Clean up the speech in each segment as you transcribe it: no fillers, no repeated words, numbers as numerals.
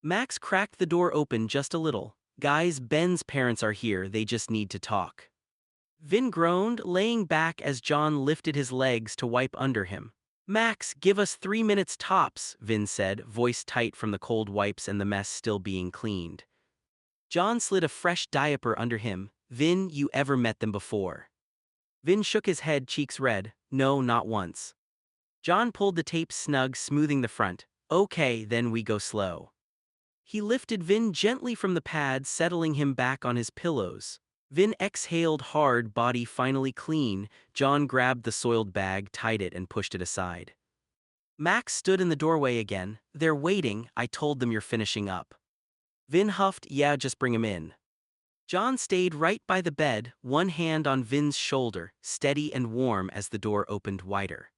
Max cracked the door open just a little. Guys, Ben's parents are here, they just need to talk. Vin groaned, laying back as John lifted his legs to wipe under him. Max, give us 3 minutes tops, Vin said, voice tight from the cold wipes and the mess still being cleaned. John slid a fresh diaper under him. Vin, you ever met them before? Vin shook his head, cheeks red. No, not once. John pulled the tape snug, smoothing the front. Okay, then we go slow. He lifted Vin gently from the pad, settling him back on his pillows. Vin exhaled hard, body finally clean. John grabbed the soiled bag, tied it, and pushed it aside. Max stood in the doorway again. They're waiting, I told them you're finishing up. Vin huffed, yeah, just bring him in. John stayed right by the bed, one hand on Vin's shoulder, steady and warm as the door opened wider.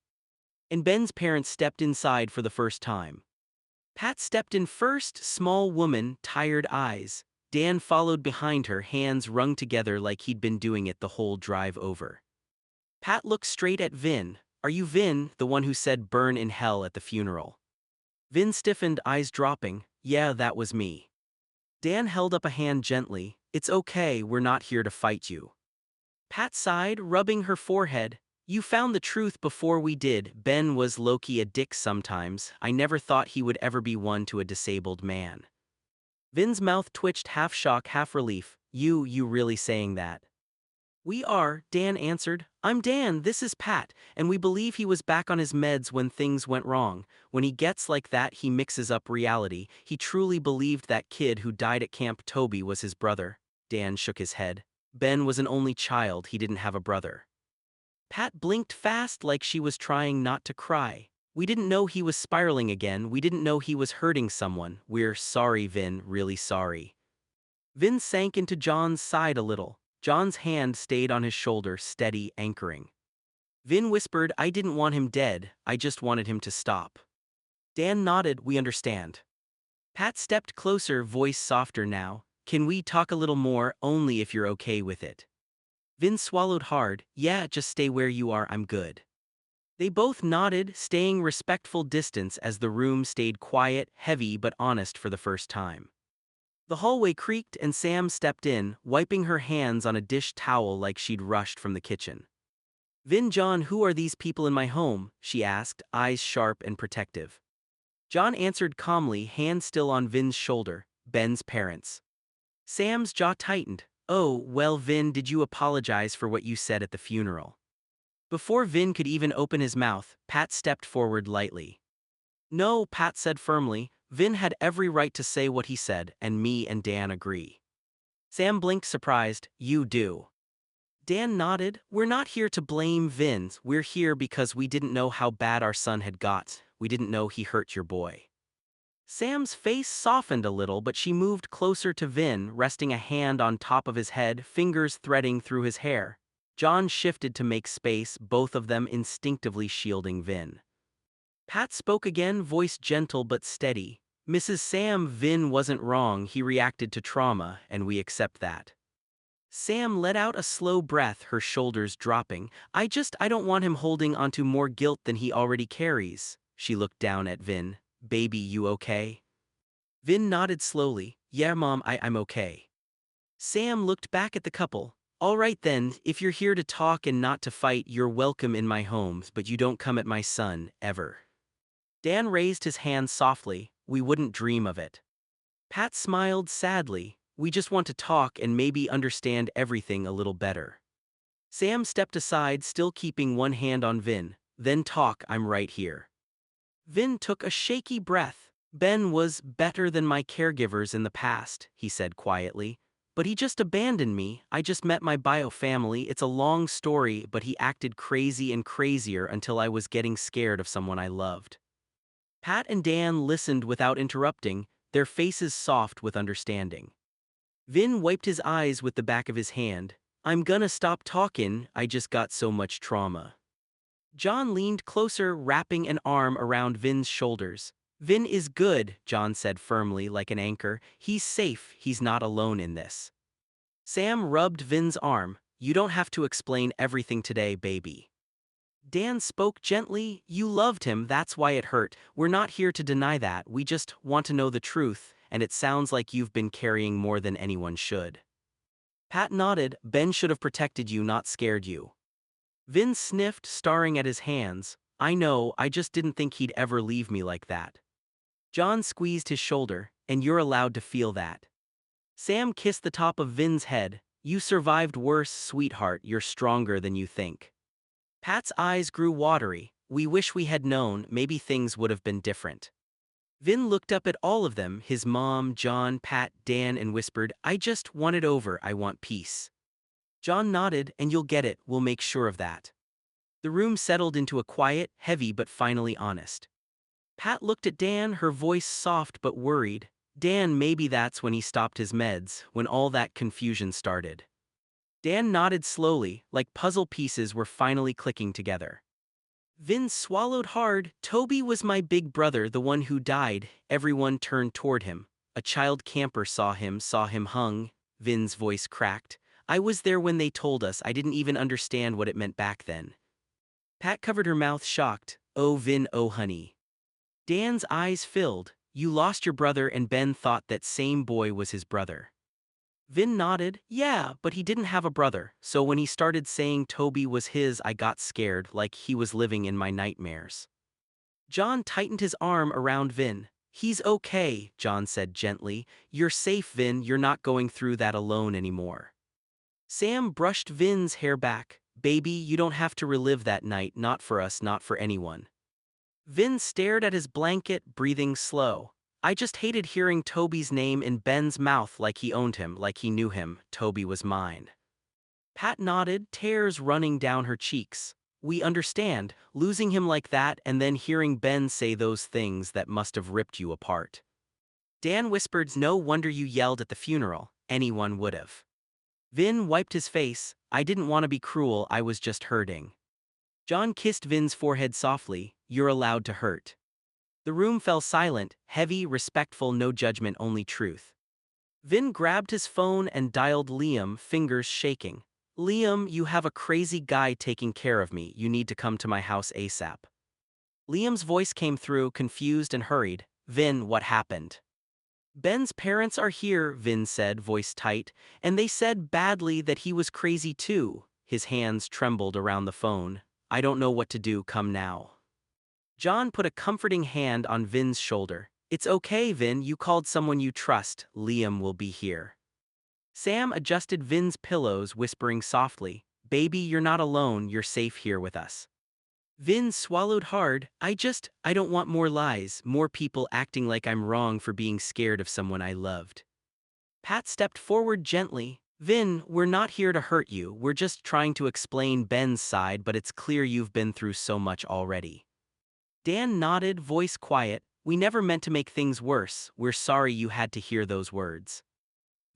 And Ben's parents stepped inside for the first time. Pat stepped in first, small woman, tired eyes. Dan followed behind her, hands wrung together like he'd been doing it the whole drive over. Pat looked straight at Vin. Are you Vin, the one who said burn in hell at the funeral? Vin stiffened, eyes dropping. Yeah, that was me. Dan held up a hand gently. It's okay, we're not here to fight you. Pat sighed, rubbing her forehead. You found the truth before we did. Ben was low-key a dick sometimes. I never thought he would ever be one to a disabled man. Vin's mouth twitched, half shock, half relief. You really saying that? We are, Dan answered. I'm Dan, this is Pat, and we believe he was back on his meds when things went wrong. When he gets like that, he mixes up reality. He truly believed that kid who died at Camp Toby was his brother. Dan shook his head. Ben was an only child, he didn't have a brother. Pat blinked fast like she was trying not to cry. We didn't know he was spiraling again, we didn't know he was hurting someone. We're sorry, Vin, really sorry. Vin sank into John's side a little. John's hand stayed on his shoulder, steady, anchoring. Vin whispered, I didn't want him dead, I just wanted him to stop. Dan nodded, we understand. Pat stepped closer, voice softer now. Can we talk a little more, only if you're okay with it? Vin swallowed hard. Yeah, just stay where you are, I'm good. They both nodded, staying respectful distance as the room stayed quiet, heavy but honest for the first time. The hallway creaked and Sam stepped in, wiping her hands on a dish towel like she'd rushed from the kitchen. Vin, John, who are these people in my home? She asked, eyes sharp and protective. John answered calmly, hand still on Vin's shoulder. Ben's parents. Sam's jaw tightened. Oh, well, Vin, did you apologize for what you said at the funeral? Before Vin could even open his mouth, Pat stepped forward lightly. No, Pat said firmly. Vin had every right to say what he said, and me and Dan agree. Sam blinked, surprised. You do? Dan nodded. We're not here to blame Vin, we're here because we didn't know how bad our son had got. We didn't know he hurt your boy. Sam's face softened a little, but she moved closer to Vin, resting a hand on top of his head, fingers threading through his hair. John shifted to make space, both of them instinctively shielding Vin. Pat spoke again, voice gentle but steady. Mrs. Sam, Vin wasn't wrong, he reacted to trauma, and we accept that. Sam let out a slow breath, her shoulders dropping. I don't want him holding onto more guilt than he already carries. She looked down at Vin. Baby, you okay? Vin nodded slowly. Yeah, Mom, I'm okay. Sam looked back at the couple. All right then, if you're here to talk and not to fight, you're welcome in my home, but you don't come at my son, ever. Dan raised his hand softly. We wouldn't dream of it. Pat smiled sadly. We just want to talk and maybe understand everything a little better. Sam stepped aside, still keeping one hand on Vin. Then talk, I'm right here. Vin took a shaky breath. Ben was better than my caregivers in the past, he said quietly. But he just abandoned me. I just met my bio family. It's a long story, but he acted crazy and crazier until I was getting scared of someone I loved. Pat and Dan listened without interrupting, their faces soft with understanding. Vin wiped his eyes with the back of his hand. I'm gonna stop talking, I just got so much trauma. John leaned closer, wrapping an arm around Vin's shoulders. Vin is good, John said firmly like an anchor. He's safe, he's not alone in this. Sam rubbed Vin's arm. You don't have to explain everything today, baby. Dan spoke gently. You loved him, that's why it hurt. We're not here to deny that, we just want to know the truth, and it sounds like you've been carrying more than anyone should. Pat nodded. Ben should have protected you, not scared you. Vin sniffed, staring at his hands. I know, I just didn't think he'd ever leave me like that. John squeezed his shoulder, and you're allowed to feel that. Sam kissed the top of Vin's head. You survived worse, sweetheart, you're stronger than you think. Pat's eyes grew watery. We wish we had known, maybe things would have been different. Vin looked up at all of them, his mom, John, Pat, Dan, and whispered, I just want it over, I want peace. John nodded, and you'll get it, we'll make sure of that. The room settled into a quiet, heavy but finally honest. Pat looked at Dan, her voice soft but worried. Dan, maybe that's when he stopped his meds, when all that confusion started. Dan nodded slowly, like puzzle pieces were finally clicking together. Vin swallowed hard. Toby was my big brother, the one who died. Everyone turned toward him. A child camper saw him hung. Vin's voice cracked. I was there when they told us. I didn't even understand what it meant back then. Pat covered her mouth, shocked. Oh, Vin, oh, honey. Dan's eyes filled. You lost your brother, and Ben thought that same boy was his brother. Vin nodded. Yeah, but he didn't have a brother, so when he started saying Toby was his, I got scared, like he was living in my nightmares. John tightened his arm around Vin. He's okay, John said gently. You're safe, Vin, you're not going through that alone anymore. Sam brushed Vin's hair back. Baby, you don't have to relive that night, not for us, not for anyone. Vin stared at his blanket, breathing slow. I just hated hearing Toby's name in Ben's mouth, like he owned him, like he knew him. Toby was mine. Pat nodded, tears running down her cheeks. We understand, losing him like that and then hearing Ben say those things that must have ripped you apart. Dan whispered, no wonder you yelled at the funeral, anyone would have. Vin wiped his face. I didn't want to be cruel, I was just hurting. John kissed Vin's forehead softly. You're allowed to hurt. The room fell silent, heavy, respectful, no judgment, only truth. Vin grabbed his phone and dialed Liam, fingers shaking. Liam, you have a crazy guy taking care of me, you need to come to my house ASAP. Liam's voice came through, confused and hurried. Vin, what happened? Ben's parents are here, Vin said, voice tight, and they said badly that he was crazy too. His hands trembled around the phone. I don't know what to do, come now. John put a comforting hand on Vin's shoulder. It's okay, Vin, you called someone you trust. Liam will be here. Sam adjusted Vin's pillows, whispering softly, Baby, you're not alone, you're safe here with us. Vin swallowed hard. I don't want more lies, more people acting like I'm wrong for being scared of someone I loved. Pat stepped forward gently. Vin, we're not here to hurt you, we're just trying to explain Ben's side, but it's clear you've been through so much already. Dan nodded, voice quiet. We never meant to make things worse, we're sorry you had to hear those words.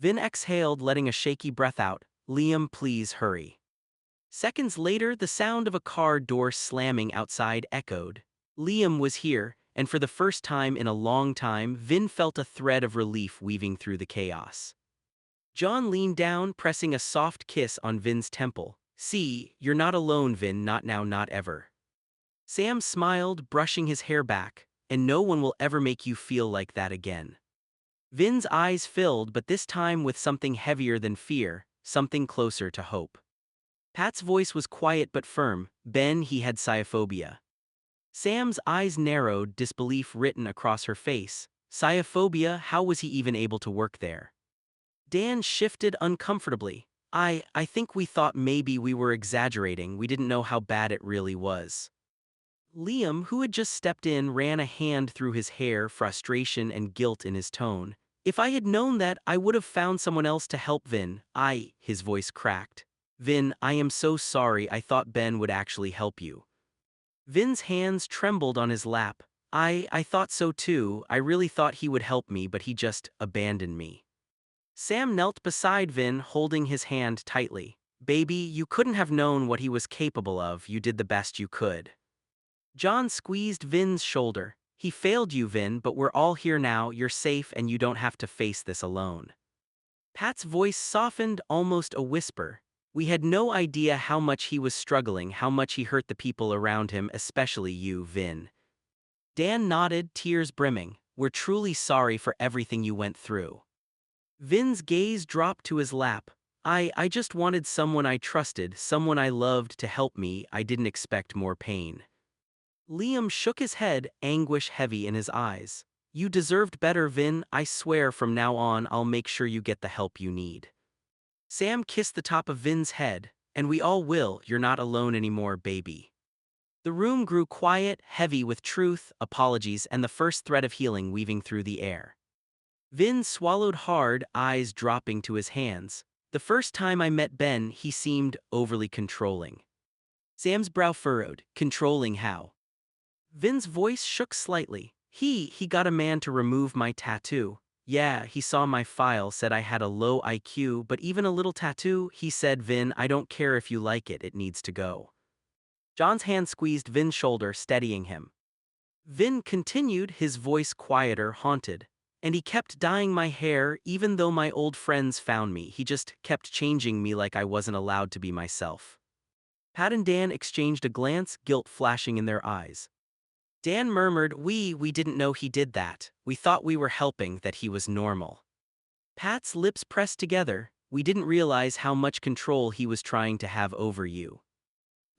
Vin exhaled, letting a shaky breath out. Liam, please hurry. Seconds later, the sound of a car door slamming outside echoed. Liam was here, and for the first time in a long time, Vin felt a thread of relief weaving through the chaos. John leaned down, pressing a soft kiss on Vin's temple. See, you're not alone, Vin, not now, not ever. Sam smiled, brushing his hair back, and no one will ever make you feel like that again. Vin's eyes filled, but this time with something heavier than fear, something closer to hope. Pat's voice was quiet but firm. Ben, he had sciophobia. Sam's eyes narrowed, disbelief written across her face. Sciophobia, how was he even able to work there? Dan shifted uncomfortably. I think we thought maybe we were exaggerating, we didn't know how bad it really was. Liam, who had just stepped in, ran a hand through his hair, frustration and guilt in his tone. If I had known that, I would have found someone else to help Vin. His voice cracked. Vin, I am so sorry, I thought Ben would actually help you. Vin's hands trembled on his lap. I thought so too, I really thought he would help me, but he just abandoned me. Sam knelt beside Vin, holding his hand tightly. Baby, you couldn't have known what he was capable of, you did the best you could. John squeezed Vin's shoulder. He failed you, Vin, but we're all here now, you're safe and you don't have to face this alone. Pat's voice softened, almost a whisper. We had no idea how much he was struggling, how much he hurt the people around him, especially you, Vin. Dan nodded, tears brimming. We're truly sorry for everything you went through. Vin's gaze dropped to his lap. I just wanted someone I trusted, someone I loved to help me. I didn't expect more pain. Liam shook his head, anguish heavy in his eyes. You deserved better, Vin. I swear from now on I'll make sure you get the help you need. Sam kissed the top of Vin's head. And we all will. You're not alone anymore, baby. The room grew quiet, heavy with truth, apologies, and the first thread of healing weaving through the air. Vin swallowed hard, eyes dropping to his hands. The first time I met Ben, he seemed overly controlling. Sam's brow furrowed. Controlling how? Vin's voice shook slightly. He got a man to remove my tattoo. Yeah, he saw my file, said I had a low IQ, but even a little tattoo, he said, Vin, I don't care if you like it, it needs to go. John's hand squeezed Vin's shoulder, steadying him. Vin continued, his voice quieter, haunted. And he kept dyeing my hair, even though my old friends found me. He just kept changing me like I wasn't allowed to be myself. Pat and Dan exchanged a glance, guilt flashing in their eyes. Dan murmured, we didn't know he did that. We thought we were helping, that he was normal. Pat's lips pressed together. We didn't realize how much control he was trying to have over you.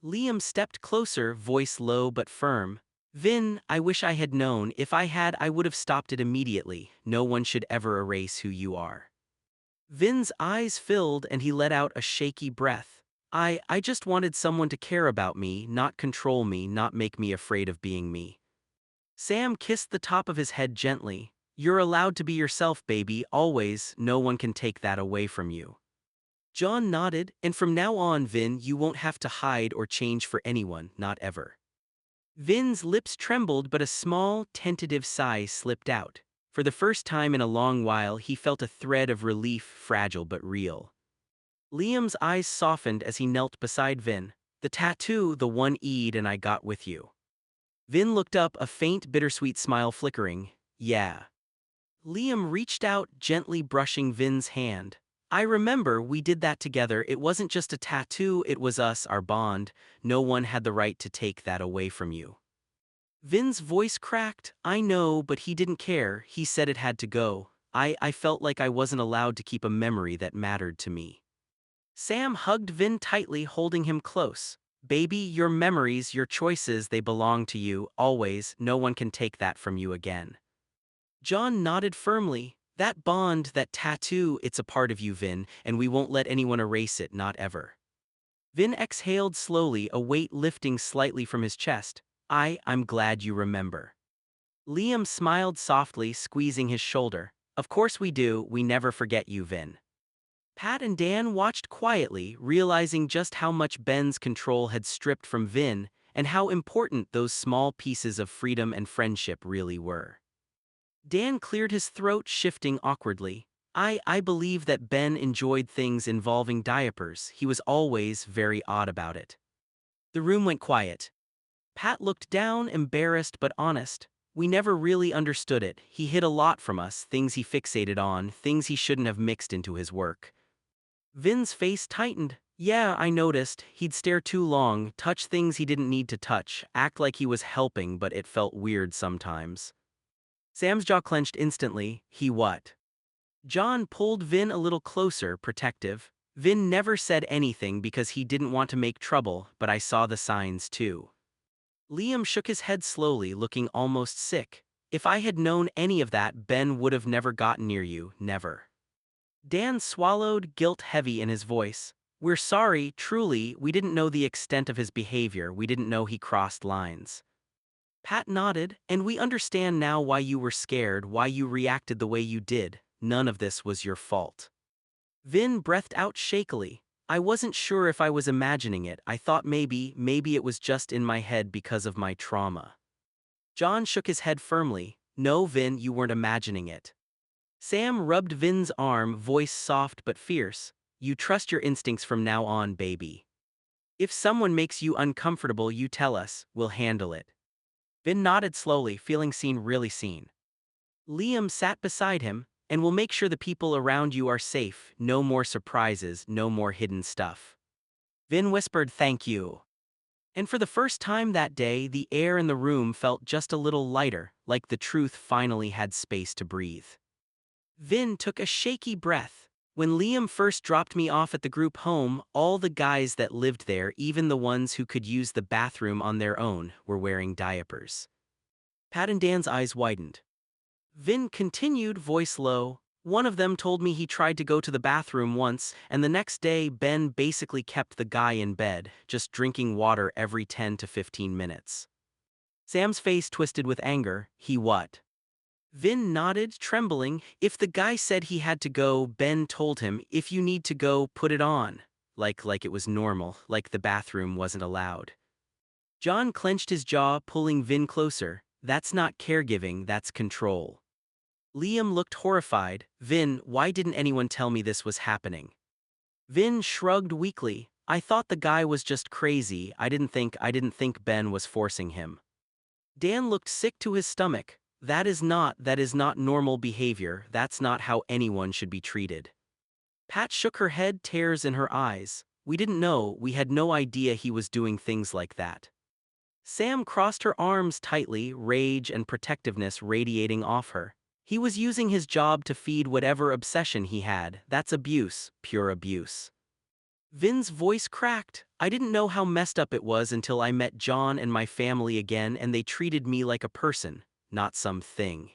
Liam stepped closer, voice low but firm. Vin, I wish I had known. If I had, I would have stopped it immediately. No one should ever erase who you are. Vin's eyes filled and he let out a shaky breath. I just wanted someone to care about me, not control me, not make me afraid of being me. Sam kissed the top of his head gently. You're allowed to be yourself, baby, always. No one can take that away from you. John nodded, and from now on, Vin, you won't have to hide or change for anyone, not ever. Vin's lips trembled, but a small, tentative sigh slipped out. For the first time in a long while, he felt a thread of relief, fragile but real. Liam's eyes softened as he knelt beside Vin. The tattoo, the one Eid and I got with you. Vin looked up, a faint, bittersweet smile flickering. Yeah. Liam reached out, gently brushing Vin's hand. I remember we did that together. It wasn't just a tattoo, it was us, our bond. No one had the right to take that away from you. Vin's voice cracked. I know, but he didn't care. He said it had to go. I felt like I wasn't allowed to keep a memory that mattered to me. Sam hugged Vin tightly, holding him close. Baby, your memories, your choices, they belong to you, always. No one can take that from you again. John nodded firmly. That bond, that tattoo, it's a part of you, Vin, and we won't let anyone erase it, not ever. Vin exhaled slowly, a weight lifting slightly from his chest. I'm glad you remember. Liam smiled softly, squeezing his shoulder. Of course we do, we never forget you, Vin. Pat and Dan watched quietly, realizing just how much Ben's control had stripped from Vin, and how important those small pieces of freedom and friendship really were. Dan cleared his throat, shifting awkwardly. I believe that Ben enjoyed things involving diapers. He was always very odd about it. The room went quiet. Pat looked down, embarrassed but honest. We never really understood it. He hid a lot from us, things he fixated on, things he shouldn't have mixed into his work. Vin's face tightened. Yeah, I noticed. He'd stare too long, touch things he didn't need to touch, act like he was helping, but it felt weird sometimes. Sam's jaw clenched instantly. He what? John pulled Vin a little closer, protective. Vin never said anything because he didn't want to make trouble, but I saw the signs too. Liam shook his head slowly, looking almost sick. If I had known any of that, Ben would have never gotten near you, never. Dan swallowed, guilt heavy in his voice. We're sorry, truly, we didn't know the extent of his behavior, we didn't know he crossed lines. Pat nodded, and we understand now why you were scared, why you reacted the way you did. None of this was your fault. Vin breathed out shakily. I wasn't sure if I was imagining it. I thought maybe it was just in my head because of my trauma. John shook his head firmly. No, Vin, you weren't imagining it. Sam rubbed Vin's arm, voice soft but fierce. You trust your instincts from now on, baby. If someone makes you uncomfortable, you tell us, we'll handle it. Vin nodded slowly, feeling seen, really seen. Liam sat beside him, and we'll make sure the people around you are safe. No more surprises, no more hidden stuff. Vin whispered, thank you. And for the first time that day, the air in the room felt just a little lighter, like the truth finally had space to breathe. Vin took a shaky breath. When Liam first dropped me off at the group home, all the guys that lived there, even the ones who could use the bathroom on their own, were wearing diapers. Pat and Dan's eyes widened. Vin continued, voice low. One of them told me he tried to go to the bathroom once, and the next day Ben basically kept the guy in bed, just drinking water every 10 to 15 minutes. Sam's face twisted with anger. He what? Vin nodded, trembling. If the guy said he had to go, Ben told him, if you need to go, put it on. Like it was normal, like the bathroom wasn't allowed. John clenched his jaw, pulling Vin closer. That's not caregiving, that's control. Liam looked horrified. Vin, why didn't anyone tell me this was happening? Vin shrugged weakly. I thought the guy was just crazy. I didn't think Ben was forcing him. Dan looked sick to his stomach. That is not normal behavior. That's not how anyone should be treated. Pat shook her head, tears in her eyes. We didn't know, we had no idea he was doing things like that. Sam crossed her arms tightly, rage and protectiveness radiating off her. He was using his job to feed whatever obsession he had. That's abuse, pure abuse. Vin's voice cracked. I didn't know how messed up it was until I met John and my family again, and they treated me like a person, not some thing.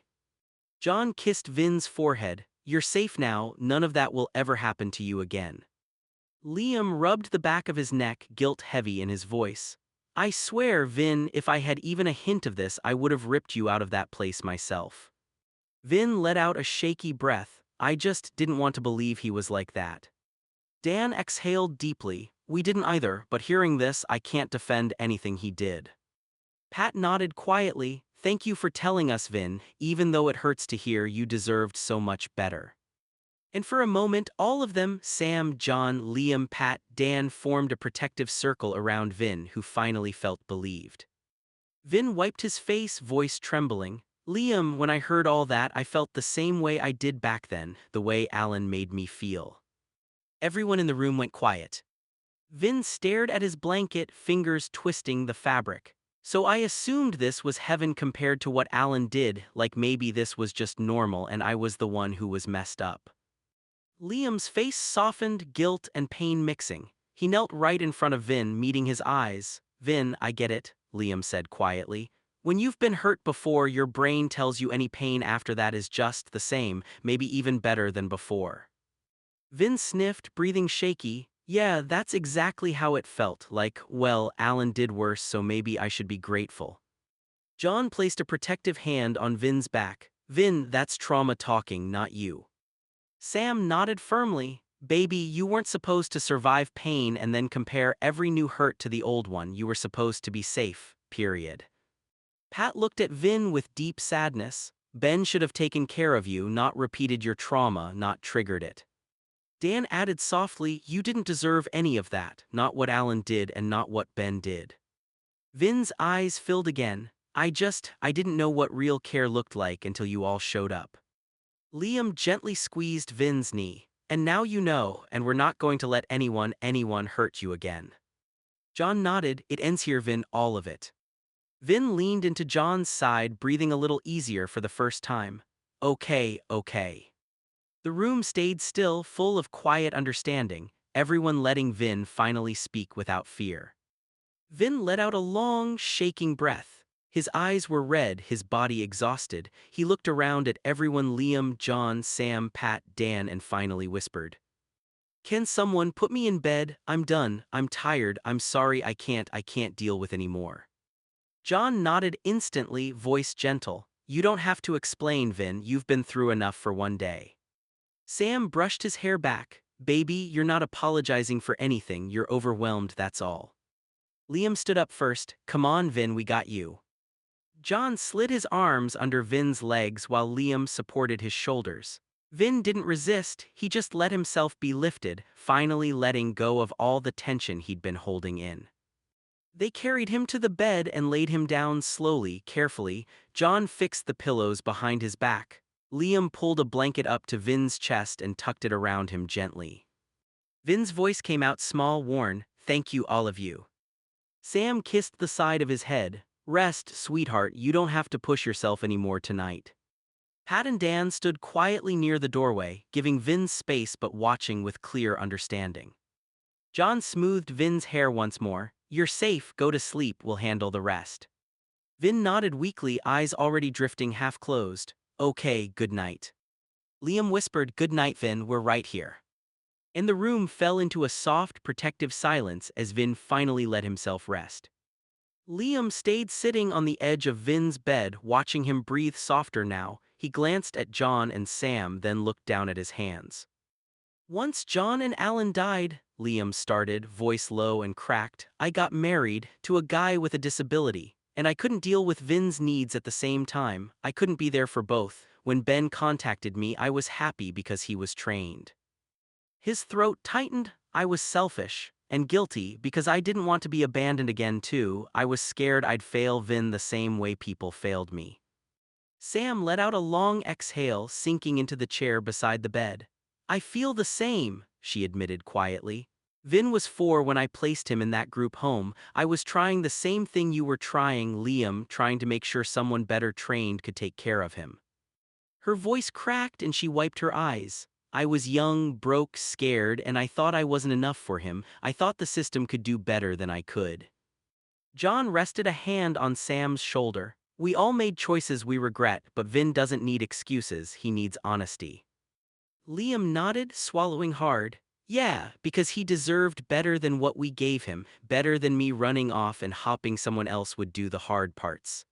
John kissed Vin's forehead. You're safe now, none of that will ever happen to you again. Liam rubbed the back of his neck, guilt heavy in his voice. I swear, Vin, if I had even a hint of this, I would have ripped you out of that place myself. Vin let out a shaky breath. I just didn't want to believe he was like that. Dan exhaled deeply. We didn't either, but hearing this, I can't defend anything he did. Pat nodded quietly. Thank you for telling us, Vin, even though it hurts to hear, you deserved so much better. And for a moment, all of them, Sam, John, Liam, Pat, Dan, formed a protective circle around Vin, who finally felt believed. Vin wiped his face, voice trembling. Liam, when I heard all that, I felt the same way I did back then, the way Alan made me feel. Everyone in the room went quiet. Vin stared at his blanket, fingers twisting the fabric. So I assumed this was heaven compared to what Alan did, like maybe this was just normal and I was the one who was messed up. Liam's face softened, guilt and pain mixing. He knelt right in front of Vin, meeting his eyes. Vin, I get it, Liam said quietly. When you've been hurt before, your brain tells you any pain after that is just the same, maybe even better than before. Vin sniffed, breathing shaky. Yeah, that's exactly how it felt, like, well, Alan did worse, so maybe I should be grateful. John placed a protective hand on Vin's back. Vin, that's trauma talking, not you. Sam nodded firmly. Baby, you weren't supposed to survive pain and then compare every new hurt to the old one. You were supposed to be safe, period. Pat looked at Vin with deep sadness. Ben should have taken care of you, not repeated your trauma, not triggered it. Dan added softly, you didn't deserve any of that, not what Alan did and not what Ben did. Vin's eyes filled again. I didn't know what real care looked like until you all showed up. Liam gently squeezed Vin's knee. And now you know, and we're not going to let anyone hurt you again. John nodded. It ends here, Vin, all of it. Vin leaned into John's side, breathing a little easier for the first time. Okay. The room stayed still, full of quiet understanding, everyone letting Vin finally speak without fear. Vin let out a long, shaking breath. His eyes were red, his body exhausted. He looked around at everyone, Liam, John, Sam, Pat, Dan, and finally whispered. Can someone put me in bed? I'm done, I'm tired, I'm sorry, I can't deal with any more. John nodded instantly, voice gentle. You don't have to explain, Vin, you've been through enough for one day. Sam brushed his hair back. Baby, you're not apologizing for anything, you're overwhelmed, that's all. Liam stood up first. Come on, Vin, we got you. John slid his arms under Vin's legs while Liam supported his shoulders. Vin didn't resist, he just let himself be lifted, finally letting go of all the tension he'd been holding in. They carried him to the bed and laid him down slowly, carefully. John fixed the pillows behind his back. Liam pulled a blanket up to Vin's chest and tucked it around him gently. Vin's voice came out small, worn. Thank you, all of you. Sam kissed the side of his head. Rest, sweetheart, you don't have to push yourself anymore tonight. Pat and Dan stood quietly near the doorway, giving Vince space but watching with clear understanding. John smoothed Vin's hair once more. You're safe, go to sleep, we'll handle the rest. Vin nodded weakly, eyes already drifting half closed. Okay, good night. Liam whispered, good night Vin, we're right here. And the room fell into a soft, protective silence as Vin finally let himself rest. Liam stayed sitting on the edge of Vin's bed, watching him breathe softer now. He glanced at John and Sam, then looked down at his hands. Once John and Alan died, Liam started, voice low and cracked, I got married to a guy with a disability, and I couldn't deal with Vin's needs at the same time. I couldn't be there for both. When Ben contacted me, I was happy because he was trained. His throat tightened. I was selfish and guilty because I didn't want to be abandoned again too. I was scared I'd fail Vin the same way people failed me. Sam let out a long exhale, sinking into the chair beside the bed. I feel the same, she admitted quietly. Vin was 4 when I placed him in that group home. I was trying the same thing you were trying, Liam, trying to make sure someone better trained could take care of him. Her voice cracked and she wiped her eyes. I was young, broke, scared, and I thought I wasn't enough for him. I thought the system could do better than I could. John rested a hand on Sam's shoulder. We all made choices we regret, but Vin doesn't need excuses, he needs honesty. Liam nodded, swallowing hard. Yeah, because he deserved better than what we gave him, better than me running off and hoping someone else would do the hard parts.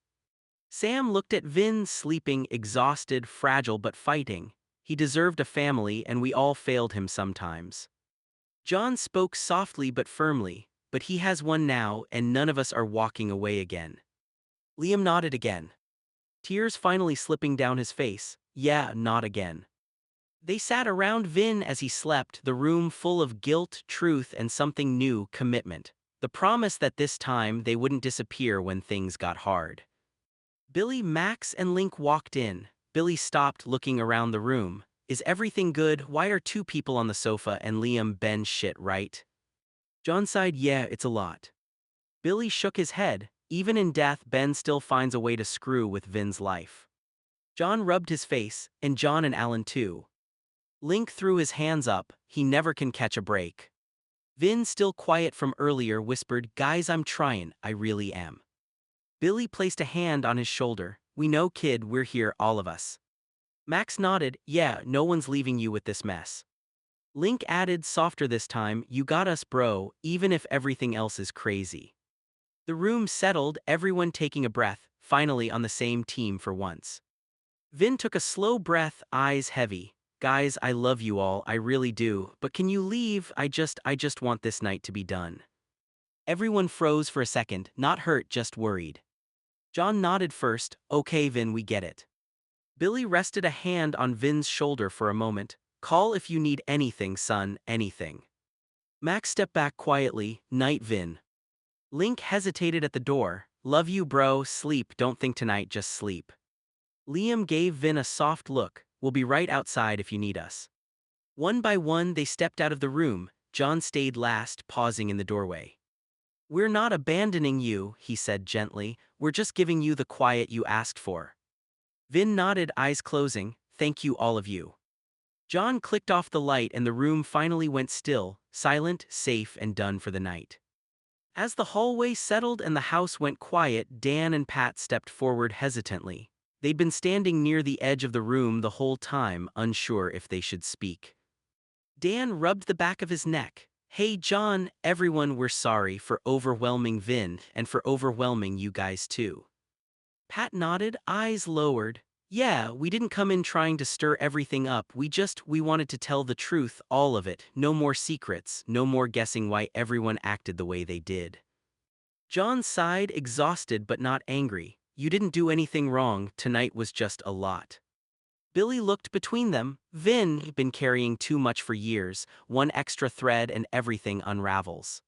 Sam looked at Vin, sleeping, exhausted, fragile but fighting. He deserved a family, and we all failed him sometimes. John spoke softly but firmly, but he has one now, and none of us are walking away again. Liam nodded again. Tears finally slipping down his face. Yeah, not again. They sat around Vin as he slept, the room full of guilt, truth, and something new, commitment. The promise that this time they wouldn't disappear when things got hard. Billy, Max, and Link walked in. Billy stopped, looking around the room. Is everything good? Why are 2 people on the sofa? And Liam, Ben, shit, right? John sighed, yeah, it's a lot. Billy shook his head. Even in death, Ben still finds a way to screw with Vin's life. John rubbed his face, and John and Alan too. Link threw his hands up. He never can catch a break. Vin, still quiet from earlier, whispered, guys, I'm trying, I really am. Billy placed a hand on his shoulder. We know, kid, we're here, all of us. Max nodded, yeah, no one's leaving you with this mess. Link added, softer this time, you got us, bro, even if everything else is crazy. The room settled, everyone taking a breath, finally on the same team for once. Vin took a slow breath, eyes heavy. Guys, I love you all, I really do, but can you leave? I just want this night to be done. Everyone froze for a second, not hurt, just worried. John nodded first, okay Vin, we get it. Billy rested a hand on Vin's shoulder for a moment. Call if you need anything, son, anything. Max stepped back quietly, night Vin. Link hesitated at the door. Love you bro, sleep, don't think tonight, just sleep. Liam gave Vin a soft look. We'll be right outside if you need us. One by one they stepped out of the room. John stayed last, pausing in the doorway. We're not abandoning you, he said gently. We're just giving you the quiet you asked for. Vin nodded, eyes closing. Thank you, all of you. John clicked off the light and the room finally went still, silent, safe, and done for the night. As the hallway settled and the house went quiet, Dan and Pat stepped forward hesitantly. They'd been standing near the edge of the room the whole time, unsure if they should speak. Dan rubbed the back of his neck. Hey John, everyone, we're sorry for overwhelming Vin and for overwhelming you guys too. Pat nodded, eyes lowered. Yeah, we didn't come in trying to stir everything up, we wanted to tell the truth, all of it, no more secrets, no more guessing why everyone acted the way they did. John sighed, exhausted but not angry. You didn't do anything wrong, tonight was just a lot. Billy looked between them. Vin had been carrying too much for years, one extra thread and everything unravels.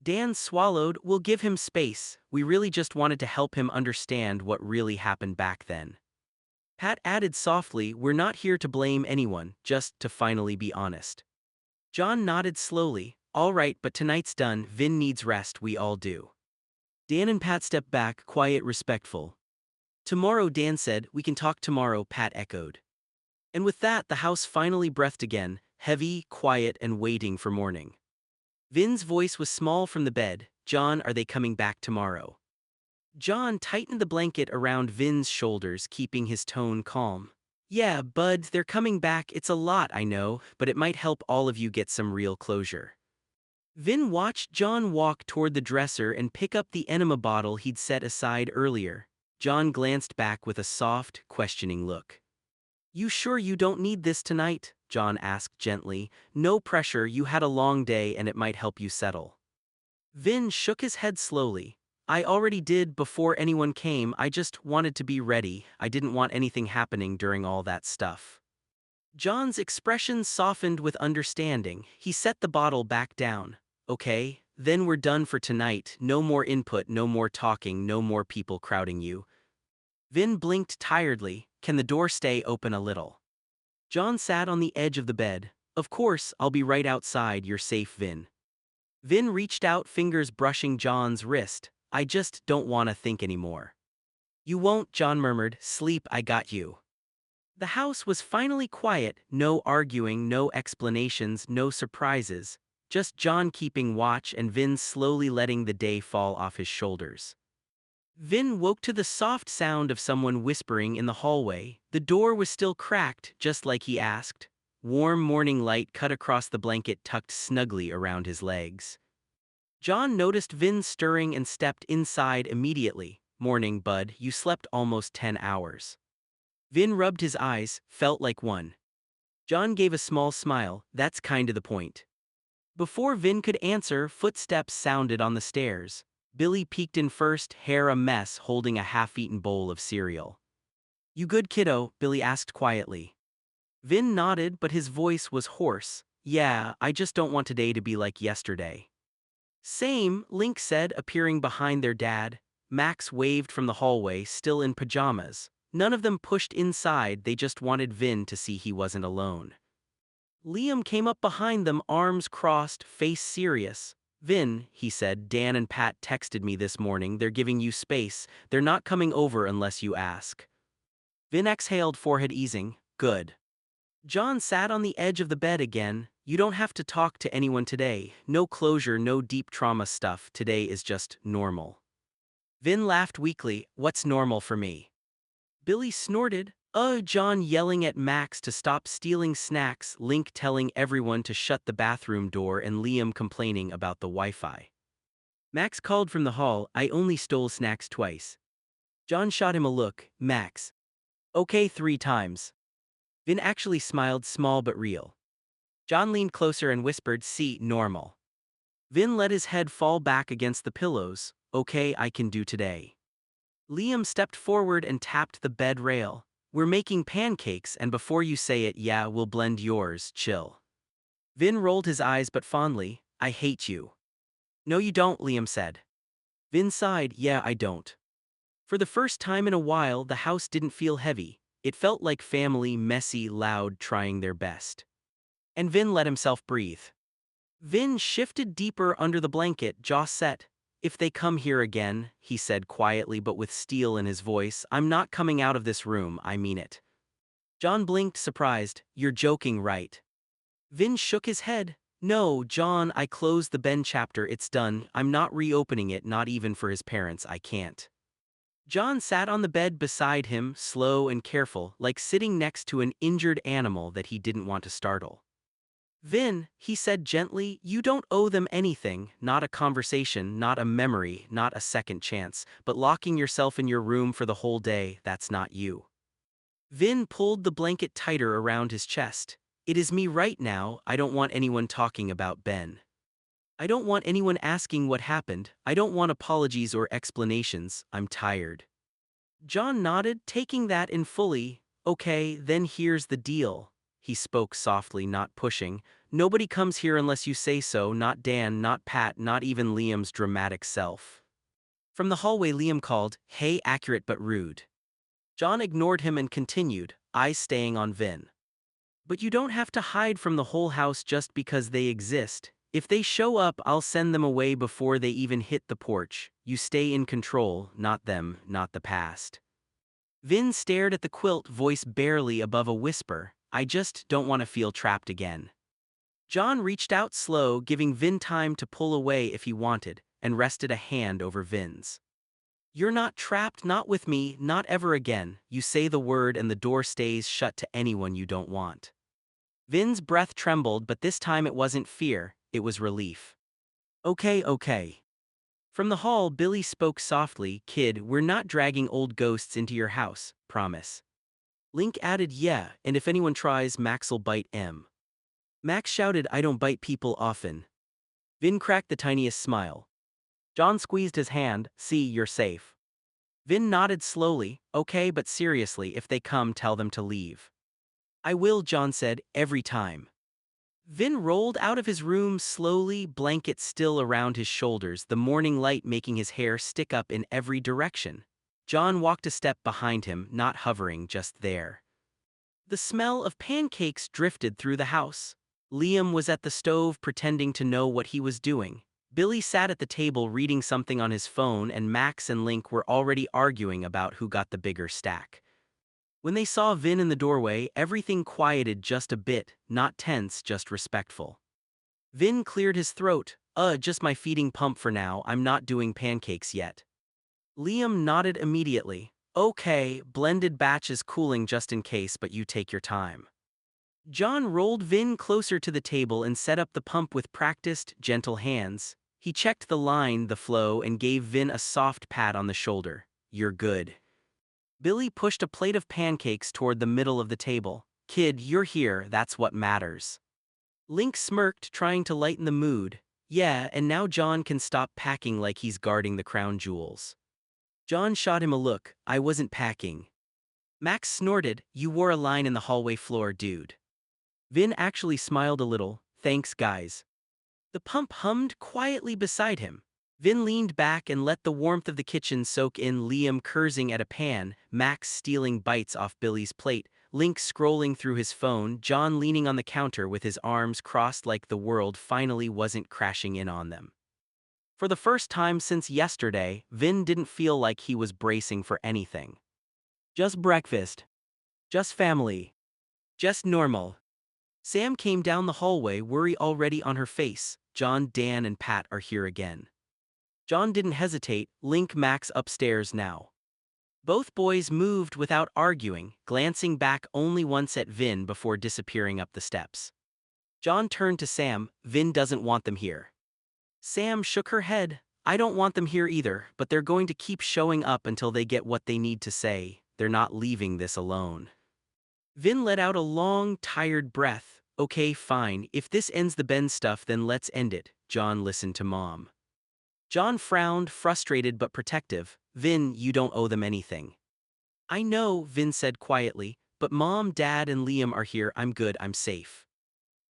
Dan swallowed, we'll give him space, we really just wanted to help him understand what really happened back then. Pat added softly, we're not here to blame anyone, just to finally be honest. John nodded slowly, all right, but tonight's done, Vin needs rest, we all do. Dan and Pat stepped back, quiet, respectful. Tomorrow, Dan said. We can talk tomorrow, Pat echoed. And with that, the house finally breathed again, heavy, quiet, and waiting for morning. Vin's voice was small from the bed. John, are they coming back tomorrow? John tightened the blanket around Vin's shoulders, keeping his tone calm. Yeah, bud, they're coming back. It's a lot, I know, but it might help all of you get some real closure. Vin watched John walk toward the dresser and pick up the enema bottle he'd set aside earlier. John glanced back with a soft, questioning look. You sure you don't need this tonight? John asked gently. No pressure, you had a long day and it might help you settle. Vin shook his head slowly. I already did before anyone came. I just wanted to be ready. I didn't want anything happening during all that stuff. John's expression softened with understanding. He set the bottle back down. Okay, then we're done for tonight. No more input, no more talking, no more people crowding you. Vin blinked tiredly. Can the door stay open a little? John sat on the edge of the bed. Of course, I'll be right outside. You're safe, Vin. Vin reached out, fingers brushing John's wrist. I just don't want to think anymore. You won't, John murmured. Sleep, I got you. The house was finally quiet, no arguing, no explanations, no surprises. Just John keeping watch and Vin slowly letting the day fall off his shoulders. Vin woke to the soft sound of someone whispering in the hallway. The door was still cracked, just like he asked. Warm morning light cut across the blanket tucked snugly around his legs. John noticed Vin stirring and stepped inside immediately. Morning, bud, you slept almost 10 hours. Vin rubbed his eyes, felt like one. John gave a small smile. That's kinda the point. Before Vin could answer, footsteps sounded on the stairs. Billy peeked in first, hair a mess, holding a half-eaten bowl of cereal. You good, kiddo? Billy asked quietly. Vin nodded, but his voice was hoarse. Yeah, I just don't want today to be like yesterday. Same, Link said, appearing behind their dad. Max waved from the hallway, still in pajamas. None of them pushed inside, they just wanted Vin to see he wasn't alone. Liam came up behind them, arms crossed, face serious. Vin, he said, Dan and Pat texted me this morning. They're giving you space. They're not coming over unless you ask. Vin exhaled, forehead easing. Good. John sat on the edge of the bed again. You don't have to talk to anyone today. No closure, no deep trauma stuff. Today is just normal. Vin laughed weakly. What's normal for me? Billy snorted. John yelling at Max to stop stealing snacks, Link telling everyone to shut the bathroom door, and Liam complaining about the Wi-Fi. Max called from the hall, I only stole snacks twice. John shot him a look. Max. Okay, 3 times. Vin actually smiled, small but real. John leaned closer and whispered, see, normal. Vin let his head fall back against the pillows. Okay, I can do today. Liam stepped forward and tapped the bed rail. We're making pancakes, and before you say it, yeah, we'll blend yours, chill. Vin rolled his eyes but fondly. I hate you. No you don't, Liam said. Vin sighed, yeah, I don't. For the first time in a while, the house didn't feel heavy. It felt like family, messy, loud, trying their best. And Vin let himself breathe. Vin shifted deeper under the blanket, jaw set. If they come here again, he said quietly but with steel in his voice, I'm not coming out of this room, I mean it. John blinked, surprised. You're joking, right? Vin shook his head. No, John, I closed the Ben chapter, it's done. I'm not reopening it, not even for his parents, I can't. John sat on the bed beside him, slow and careful, like sitting next to an injured animal that he didn't want to startle. Vin, he said gently, you don't owe them anything, not a conversation, not a memory, not a second chance, but locking yourself in your room for the whole day, that's not you. Vin pulled the blanket tighter around his chest. It is me right now, I don't want anyone talking about Ben. I don't want anyone asking what happened, I don't want apologies or explanations, I'm tired. John nodded, taking that in fully. Okay, then here's the deal. He spoke softly, not pushing. Nobody comes here unless you say so, not Dan, not Pat, not even Liam's dramatic self. From the hallway Liam called, hey, accurate but rude. John ignored him and continued, eyes staying on Vin. But you don't have to hide from the whole house just because they exist. If they show up, I'll send them away before they even hit the porch. You stay in control, not them, not the past. Vin stared at the quilt, voice barely above a whisper. I just don't want to feel trapped again. John reached out slow, giving Vin time to pull away if he wanted, and rested a hand over Vin's. You're not trapped, not with me, not ever again. You say the word and the door stays shut to anyone you don't want. Vin's breath trembled, but this time it wasn't fear, it was relief. Okay, okay. From the hall, Billy spoke softly. Kid, we're not dragging old ghosts into your house, promise. Link added, yeah, and if anyone tries, Max'll bite M. Max shouted, I don't bite people often. Vin cracked the tiniest smile. John squeezed his hand, see, you're safe. Vin nodded slowly, okay, but seriously, if they come, tell them to leave. I will, John said, every time. Vin rolled out of his room slowly, blanket still around his shoulders, the morning light making his hair stick up in every direction. John walked a step behind him, not hovering, just there. The smell of pancakes drifted through the house. Liam was at the stove pretending to know what he was doing. Billy sat at the table reading something on his phone, and Max and Link were already arguing about who got the bigger stack. When they saw Vin in the doorway, everything quieted just a bit, not tense, just respectful. Vin cleared his throat. Just my feeding pump for now, I'm not doing pancakes yet. Liam nodded immediately. Okay, blended batch is cooling just in case, but you take your time. John rolled Vin closer to the table and set up the pump with practiced, gentle hands. He checked the line, the flow, and gave Vin a soft pat on the shoulder. You're good. Billy pushed a plate of pancakes toward the middle of the table. Kid, you're here, that's what matters. Link smirked, trying to lighten the mood. Yeah, and now John can stop packing like he's guarding the crown jewels. John shot him a look. I wasn't packing. Max snorted. You wore a line in the hallway floor, dude. Vin actually smiled a little. Thanks, guys. The pump hummed quietly beside him. Vin leaned back and let the warmth of the kitchen soak in, Liam cursing at a pan, Max stealing bites off Billy's plate, Link scrolling through his phone, John leaning on the counter with his arms crossed like the world finally wasn't crashing in on them. For the first time since yesterday, Vin didn't feel like he was bracing for anything. Just breakfast. Just family. Just normal. Sam came down the hallway, worry already on her face. John, Dan, and Pat are here again. John didn't hesitate. Link, Max upstairs now. Both boys moved without arguing, glancing back only once at Vin before disappearing up the steps. John turned to Sam. Vin doesn't want them here. Sam shook her head. I don't want them here either, but they're going to keep showing up until they get what they need to say. They're not leaving this alone. Vin let out a long, tired breath. Okay, fine, if this ends the Ben stuff, then let's end it. John listened to Mom. John frowned, frustrated but protective. Vin, you don't owe them anything. I know, Vin said quietly, but Mom, Dad, and Liam are here. I'm good, I'm safe.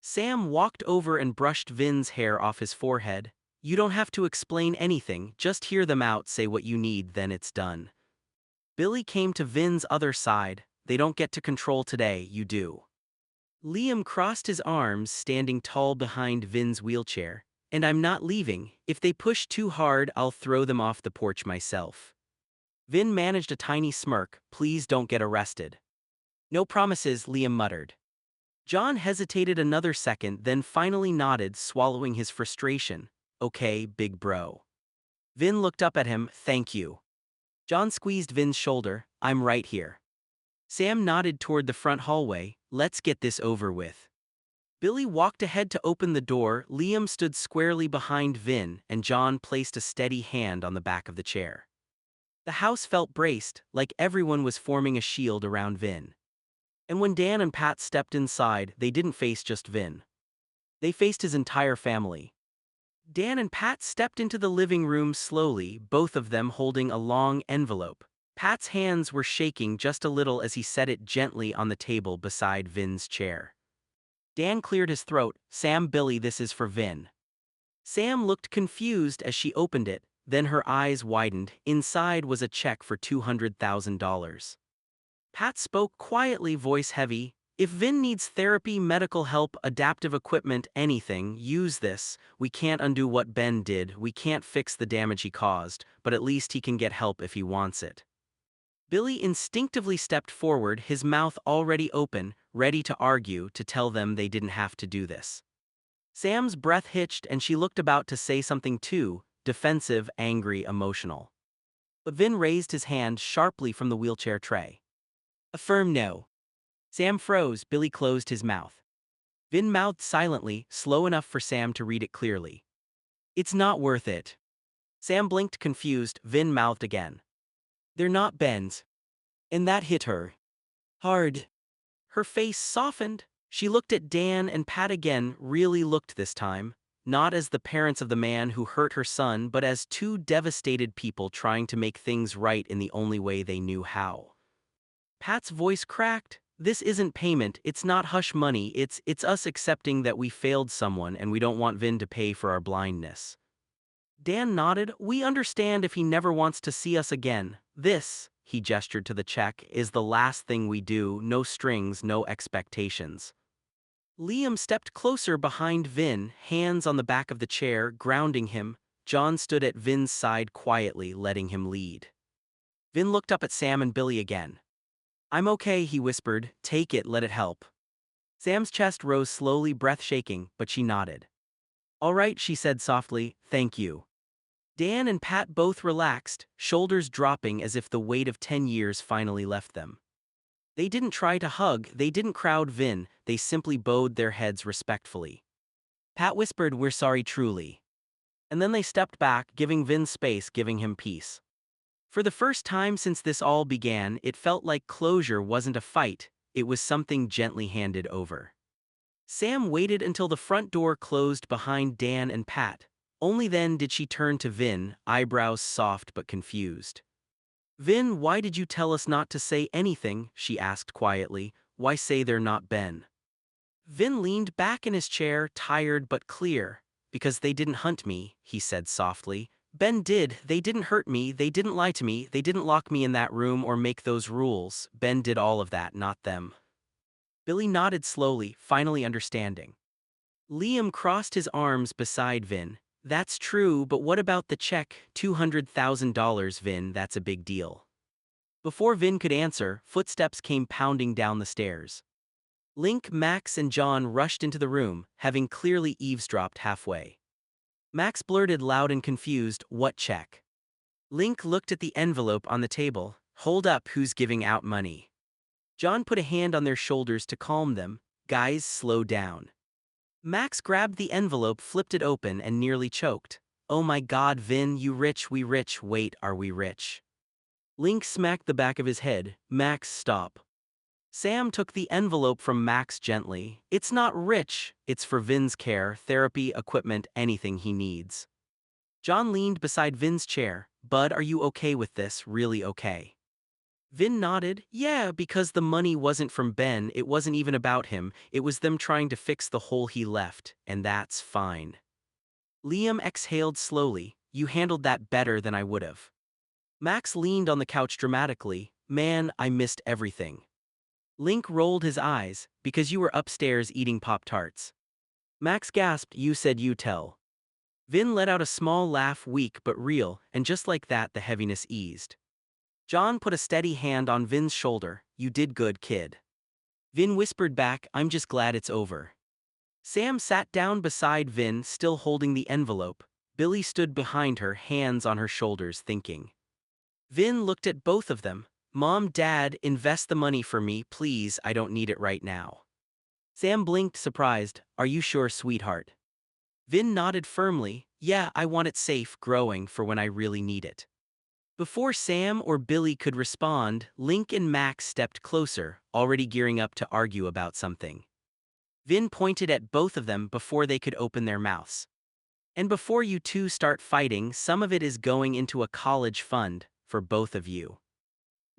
Sam walked over and brushed Vin's hair off his forehead. You don't have to explain anything, just hear them out, say what you need, then it's done. Billy came to Vin's other side. They don't get to control today, you do. Liam crossed his arms, standing tall behind Vin's wheelchair. And I'm not leaving. If they push too hard, I'll throw them off the porch myself. Vin managed a tiny smirk. Please don't get arrested. No promises, Liam muttered. John hesitated another second, then finally nodded, swallowing his frustration. Okay, big bro. Vin looked up at him. Thank you. John squeezed Vin's shoulder. I'm right here. Sam nodded toward the front hallway. Let's get this over with. Billy walked ahead to open the door. Liam stood squarely behind Vin, and John placed a steady hand on the back of the chair. The house felt braced, like everyone was forming a shield around Vin. And when Dan and Pat stepped inside, they didn't face just Vin. They faced his entire family. Dan and Pat stepped into the living room slowly, both of them holding a long envelope. Pat's hands were shaking just a little as he set it gently on the table beside Vin's chair. Dan cleared his throat. Sam, Billy, this is for Vin. Sam looked confused as she opened it, then her eyes widened. Inside was a check for $200,000. Pat spoke quietly, voice heavy. If Vin needs therapy, medical help, adaptive equipment, anything, use this. We can't undo what Ben did, we can't fix the damage he caused, but at least he can get help if he wants it. Billy instinctively stepped forward, his mouth already open, ready to argue, to tell them they didn't have to do this. Sam's breath hitched and she looked about to say something too, defensive, angry, emotional. But Vin raised his hand sharply from the wheelchair tray. A firm no. Sam froze, Billy closed his mouth. Vin mouthed silently, slow enough for Sam to read it clearly. It's not worth it. Sam blinked confused, Vin mouthed again. They're not Ben's. And that hit her hard. Her face softened. She looked at Dan and Pat again, really looked this time, not as the parents of the man who hurt her son, but as two devastated people trying to make things right in the only way they knew how. Pat's voice cracked. This isn't payment, it's not hush money, it's us accepting that we failed someone and we don't want Vin to pay for our blindness. Dan nodded. We understand if he never wants to see us again. This, he gestured to the check, is the last thing we do, no strings, no expectations. Liam stepped closer behind Vin, hands on the back of the chair, grounding him. John stood at Vin's side quietly, letting him lead. Vin looked up at Sam and Billy again. I'm okay, he whispered. Take it, let it help. Sam's chest rose slowly, breath shaking, but she nodded. All right, she said softly, thank you. Dan and Pat both relaxed, shoulders dropping as if the weight of 10 years finally left them. They didn't try to hug, they didn't crowd Vin, they simply bowed their heads respectfully. Pat whispered, we're sorry truly. And then they stepped back, giving Vin space, giving him peace. For the first time since this all began, it felt like closure wasn't a fight, it was something gently handed over. Sam waited until the front door closed behind Dan and Pat. Only then did she turn to Vin, eyebrows soft but confused. Vin, why did you tell us not to say anything? She asked quietly. Why say they're not Ben? Vin leaned back in his chair, tired but clear. Because they didn't hunt me, he said softly. Ben did, they didn't hurt me, they didn't lie to me, they didn't lock me in that room or make those rules. Ben did all of that, not them. Billy nodded slowly, finally understanding. Liam crossed his arms beside Vin. That's true, but what about the check? $200,000, Vin, that's a big deal. Before Vin could answer, footsteps came pounding down the stairs. Link, Max, and John rushed into the room, having clearly eavesdropped halfway. Max blurted loud and confused, what check? Link looked at the envelope on the table. Hold up, who's giving out money? John put a hand on their shoulders to calm them. Guys, slow down. Max grabbed the envelope, flipped it open, and nearly choked. Oh my god, Vin, you rich, we rich, wait, are we rich? Link smacked the back of his head. Max, stop. Sam took the envelope from Max gently. It's not rich, it's for Vin's care, therapy, equipment, anything he needs. John leaned beside Vin's chair. Bud, are you okay with this, really okay? Vin nodded. Yeah, because the money wasn't from Ben, it wasn't even about him, it was them trying to fix the hole he left, and that's fine. Liam exhaled slowly. You handled that better than I would've. Max leaned on the couch dramatically. Man, I missed everything. Link rolled his eyes, because you were upstairs eating Pop-Tarts. Max gasped, you said you tell. Vin let out a small laugh, weak but real, and just like that the heaviness eased. John put a steady hand on Vin's shoulder. You did good, kid. Vin whispered back, I'm just glad it's over. Sam sat down beside Vin, still holding the envelope. Billy stood behind her, hands on her shoulders, thinking. Vin looked at both of them. Mom, Dad, invest the money for me, please, I don't need it right now. Sam blinked, surprised. Are you sure, sweetheart? Vin nodded firmly. Yeah, I want it safe, growing, for when I really need it. Before Sam or Billy could respond, Link and Max stepped closer, already gearing up to argue about something. Vin pointed at both of them before they could open their mouths. And before you two start fighting, some of it is going into a college fund, for both of you.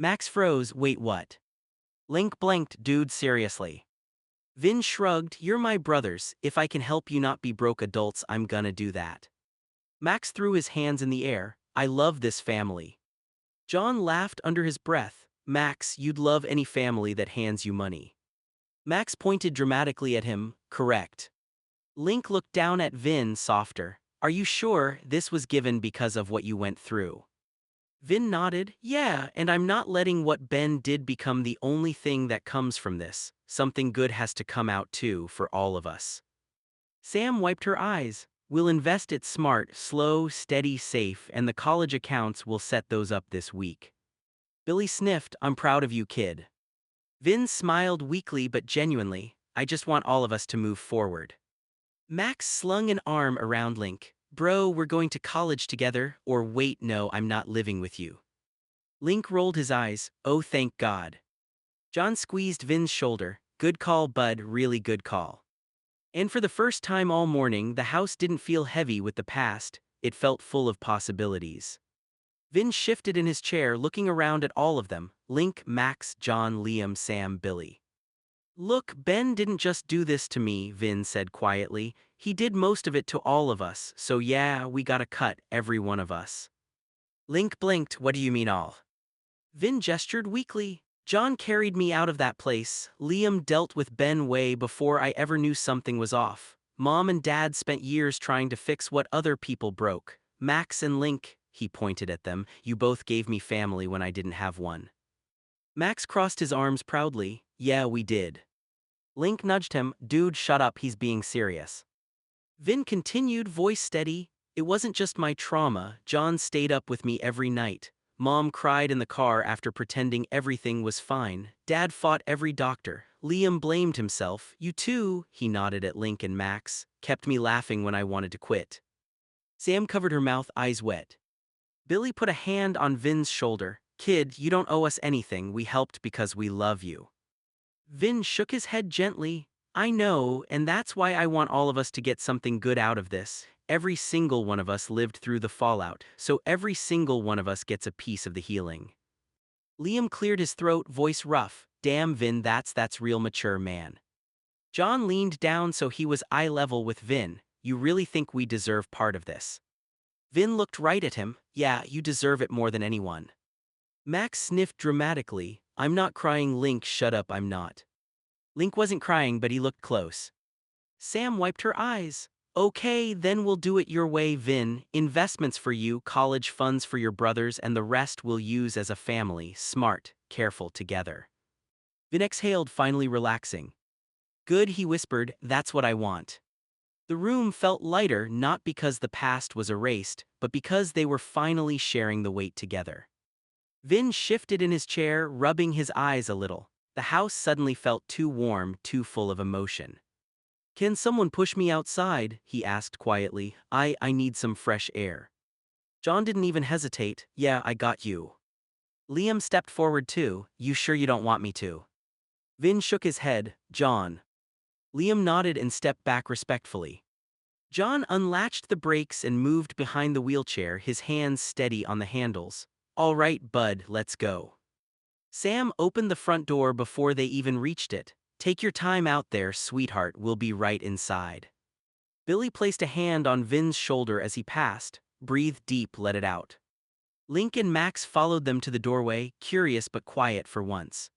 Max froze, wait, what? Link blinked, dude, seriously. Vin shrugged, you're my brothers, if I can help you not be broke adults, I'm gonna do that. Max threw his hands in the air, I love this family. John laughed under his breath, Max, you'd love any family that hands you money. Max pointed dramatically at him, correct. Link looked down at Vin softer. Are you sure this was given because of what you went through? Vin nodded, yeah, and I'm not letting what Ben did become the only thing that comes from this. Something good has to come out too for all of us. Sam wiped her eyes. We'll invest it smart, slow, steady, safe, and the college accounts will set those up this week. Billy sniffed, I'm proud of you, kid. Vin smiled weakly but genuinely, I just want all of us to move forward. Max slung an arm around Link. Bro, we're going to college together, or wait, no, I'm not living with you. Link rolled his eyes, oh thank God. John squeezed Vin's shoulder, good call bud, really good call. And for the first time all morning, the house didn't feel heavy with the past, it felt full of possibilities. Vin shifted in his chair looking around at all of them, Link, Max, John, Liam, Sam, Billy. Look, Ben didn't just do this to me, Vin said quietly, he did most of it to all of us, so yeah, we gotta cut, every one of us. Link blinked, what do you mean all? Vin gestured weakly. John carried me out of that place, Liam dealt with Ben way before I ever knew something was off. Mom and Dad spent years trying to fix what other people broke. Max and Link, he pointed at them, you both gave me family when I didn't have one. Max crossed his arms proudly, yeah we did. Link nudged him, dude shut up, he's being serious. Vin continued, voice steady, it wasn't just my trauma, John stayed up with me every night. Mom cried in the car after pretending everything was fine. Dad fought every doctor. Liam blamed himself. You too, he nodded at Link and Max, kept me laughing when I wanted to quit. Sam covered her mouth, eyes wet. Billy put a hand on Vin's shoulder. Kid, you don't owe us anything, we helped because we love you. Vin shook his head gently. I know, and that's why I want all of us to get something good out of this. Every single one of us lived through the fallout, so every single one of us gets a piece of the healing. Liam cleared his throat, voice rough. Damn Vin, that's real mature, man. John leaned down so he was eye level with Vin. You really think we deserve part of this? Vin looked right at him. Yeah, you deserve it more than anyone. Max sniffed dramatically. I'm not crying, Link, shut up, I'm not. Link wasn't crying, but he looked close. Sam wiped her eyes. Okay, then we'll do it your way, Vin. Investments for you, college funds for your brothers, and the rest we'll use as a family, smart, careful together. Vin exhaled, finally relaxing. Good, he whispered, that's what I want. The room felt lighter, not because the past was erased, but because they were finally sharing the weight together. Vin shifted in his chair, rubbing his eyes a little. The house suddenly felt too warm, too full of emotion. Can someone push me outside? He asked quietly. I need some fresh air. John didn't even hesitate. Yeah, I got you. Liam stepped forward too. You sure you don't want me to? Vin shook his head. John. Liam nodded and stepped back respectfully. John unlatched the brakes and moved behind the wheelchair, his hands steady on the handles. All right, bud, let's go. Sam opened the front door before they even reached it. Take your time out there, sweetheart, we'll be right inside. Billy placed a hand on Vin's shoulder as he passed. Breathe deep, let it out. Link and Max followed them to the doorway, curious but quiet for once.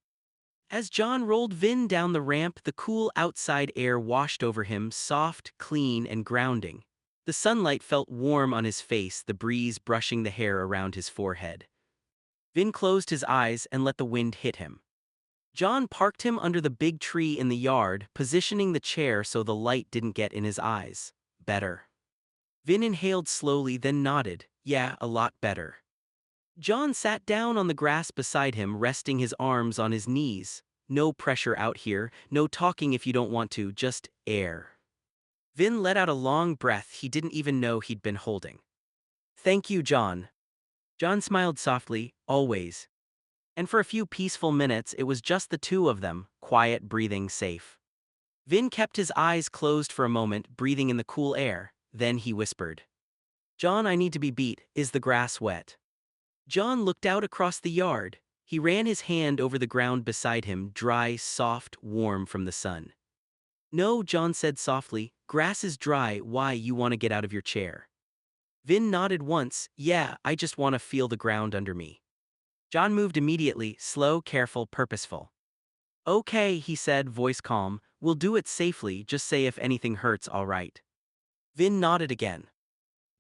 As John rolled Vin down the ramp, the cool outside air washed over him, soft, clean, and grounding. The sunlight felt warm on his face, the breeze brushing the hair around his forehead. Vin closed his eyes and let the wind hit him. John parked him under the big tree in the yard, positioning the chair so the light didn't get in his eyes. Better. Vin inhaled slowly, then nodded. Yeah, a lot better. John sat down on the grass beside him, resting his arms on his knees. No pressure out here, no talking if you don't want to, just air. Vin let out a long breath he didn't even know he'd been holding. Thank you, John. John smiled softly, always. And for a few peaceful minutes it was just the two of them, quiet, breathing, safe. Vin kept his eyes closed for a moment, breathing in the cool air, then he whispered. John, I need to be beat, is the grass wet? John looked out across the yard. He ran his hand over the ground beside him, dry, soft, warm from the sun. No, John said softly, grass is dry, why, you want to get out of your chair? Vin nodded once, yeah, I just want to feel the ground under me. John moved immediately, slow, careful, purposeful. Okay, he said, voice calm, we'll do it safely, just say if anything hurts, all right. Vin nodded again.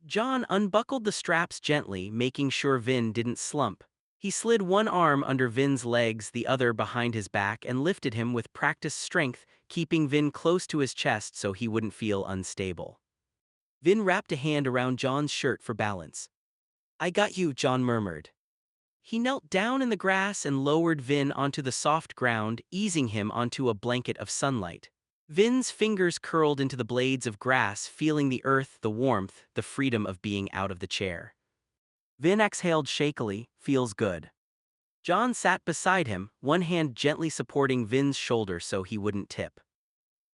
John unbuckled the straps gently, making sure Vin didn't slump. He slid one arm under Vin's legs, the other behind his back, and lifted him with practiced strength, keeping Vin close to his chest so he wouldn't feel unstable. Vin wrapped a hand around John's shirt for balance. I got you, John murmured. He knelt down in the grass and lowered Vin onto the soft ground, easing him onto a blanket of sunlight. Vin's fingers curled into the blades of grass, feeling the earth, the warmth, the freedom of being out of the chair. Vin exhaled shakily, feels good. John sat beside him, one hand gently supporting Vin's shoulder so he wouldn't tip.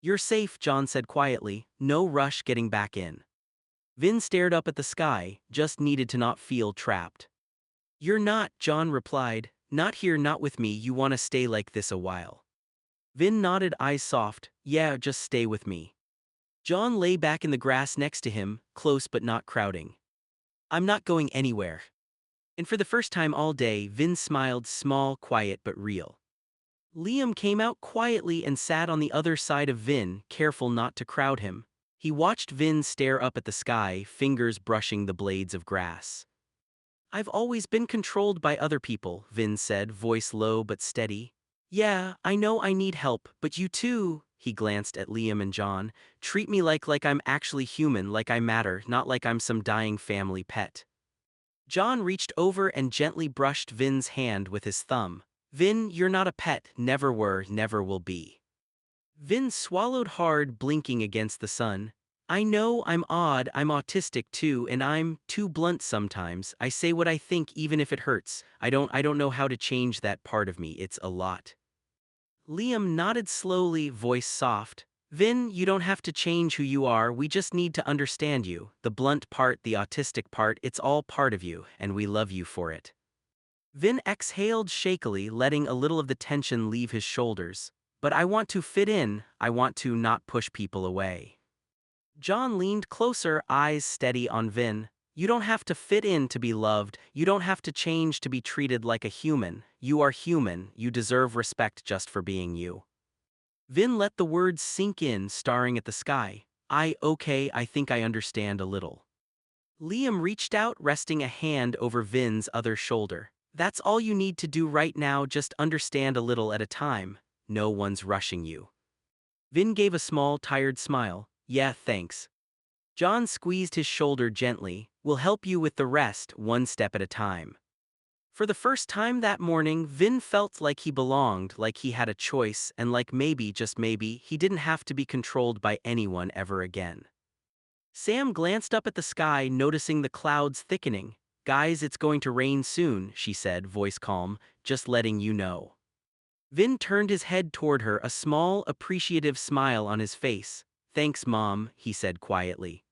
You're safe, John said quietly, no rush getting back in. Vin stared up at the sky, just needed to not feel trapped. You're not, John replied, not here, not with me, you want to stay like this a while. Vin nodded, eyes soft, yeah, just stay with me. John lay back in the grass next to him, close but not crowding. I'm not going anywhere. And for the first time all day, Vin smiled, small, quiet but real. Liam came out quietly and sat on the other side of Vin, careful not to crowd him. He watched Vin stare up at the sky, fingers brushing the blades of grass. I've always been controlled by other people, Vin said, voice low but steady. Yeah, I know I need help, but you too, he glanced at Liam and John, treat me like I'm actually human, like I matter, not like I'm some dying family pet. John reached over and gently brushed Vin's hand with his thumb. Vin, you're not a pet, never were, never will be. Vin swallowed hard, blinking against the sun. I know I'm odd, I'm autistic too, and I'm too blunt sometimes. I say what I think even if it hurts. I don't know how to change that part of me, it's a lot. Liam nodded slowly, voice soft. Vin, you don't have to change who you are, we just need to understand you. The blunt part, the autistic part, it's all part of you, and we love you for it. Vin exhaled shakily, letting a little of the tension leave his shoulders. But I want to fit in, I want to not push people away. John leaned closer, eyes steady on Vin. You don't have to fit in to be loved, you don't have to change to be treated like a human. You are human, you deserve respect just for being you. Vin let the words sink in, staring at the sky. Okay, I think I understand a little. Liam reached out, resting a hand over Vin's other shoulder. That's all you need to do right now, just understand a little at a time. No one's rushing you. Vin gave a small, tired smile. Yeah, thanks. John squeezed his shoulder gently. We'll help you with the rest, one step at a time. For the first time that morning, Vin felt like he belonged, like he had a choice, and like maybe, just maybe, he didn't have to be controlled by anyone ever again. Sam glanced up at the sky, noticing the clouds thickening. Guys, it's going to rain soon, she said, voice calm, just letting you know. Vin turned his head toward her, a small, appreciative smile on his face. Thanks, Mom, he said quietly.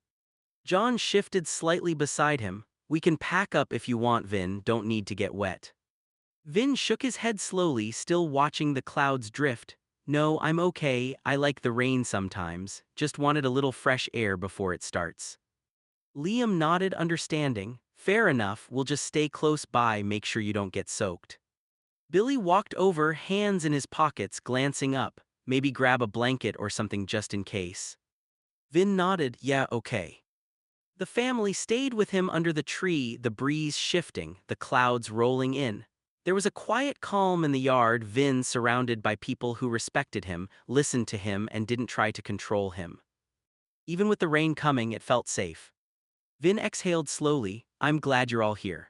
John shifted slightly beside him. We can pack up if you want, Vin, don't need to get wet. Vin shook his head slowly, still watching the clouds drift. No, I'm okay, I like the rain sometimes, just wanted a little fresh air before it starts. Liam nodded, understanding. Fair enough, we'll just stay close by, make sure you don't get soaked. Billy walked over, hands in his pockets, glancing up. Maybe grab a blanket or something just in case. Vin nodded, yeah, okay. The family stayed with him under the tree, the breeze shifting, the clouds rolling in. There was a quiet calm in the yard, Vin surrounded by people who respected him, listened to him, and didn't try to control him. Even with the rain coming, it felt safe. Vin exhaled slowly. I'm glad you're all here.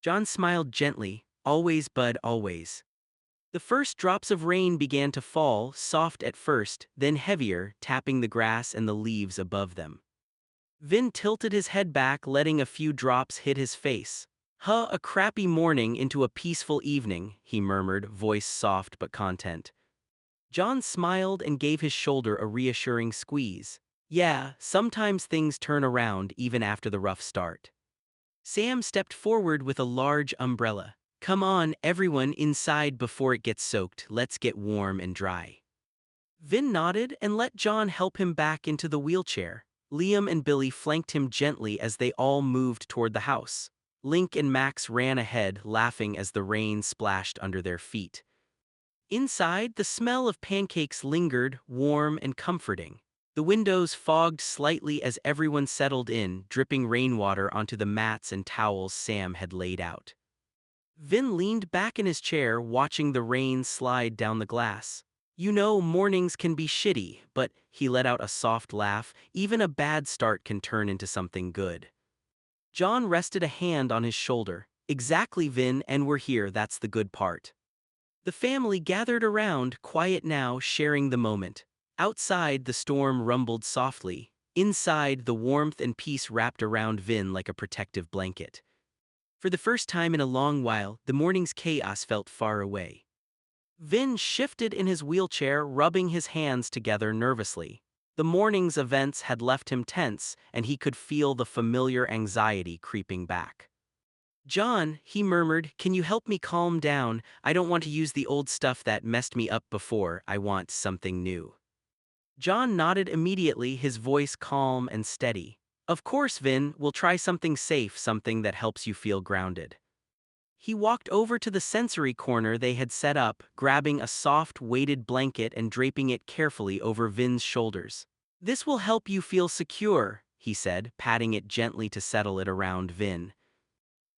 John smiled gently. Always, bud, always. The first drops of rain began to fall, soft at first, then heavier, tapping the grass and the leaves above them. Vin tilted his head back, letting a few drops hit his face. A crappy morning into a peaceful evening, he murmured, voice soft but content. John smiled and gave his shoulder a reassuring squeeze. Yeah, sometimes things turn around even after the rough start. Sam stepped forward with a large umbrella. Come on, everyone, inside before it gets soaked, let's get warm and dry. Vin nodded and let John help him back into the wheelchair. Liam and Billy flanked him gently as they all moved toward the house. Link and Max ran ahead, laughing as the rain splashed under their feet. Inside, the smell of pancakes lingered, warm and comforting. The windows fogged slightly as everyone settled in, dripping rainwater onto the mats and towels Sam had laid out. Vin leaned back in his chair, watching the rain slide down the glass. You know, mornings can be shitty, but he let out a soft laugh. Even a bad start can turn into something good. John rested a hand on his shoulder. Exactly, Vin, and we're here, that's the good part. The family gathered around, quiet now, sharing the moment. Outside, the storm rumbled softly. Inside, the warmth and peace wrapped around Vin like a protective blanket. For the first time in a long while, the morning's chaos felt far away. Vin shifted in his wheelchair, rubbing his hands together nervously. The morning's events had left him tense, and he could feel the familiar anxiety creeping back. John, he murmured, can you help me calm down? I don't want to use the old stuff that messed me up before. I want something new. John nodded immediately, his voice calm and steady. Of course, Vin, we'll try something safe, something that helps you feel grounded. He walked over to the sensory corner they had set up, grabbing a soft, weighted blanket and draping it carefully over Vin's shoulders. This will help you feel secure, he said, patting it gently to settle it around Vin.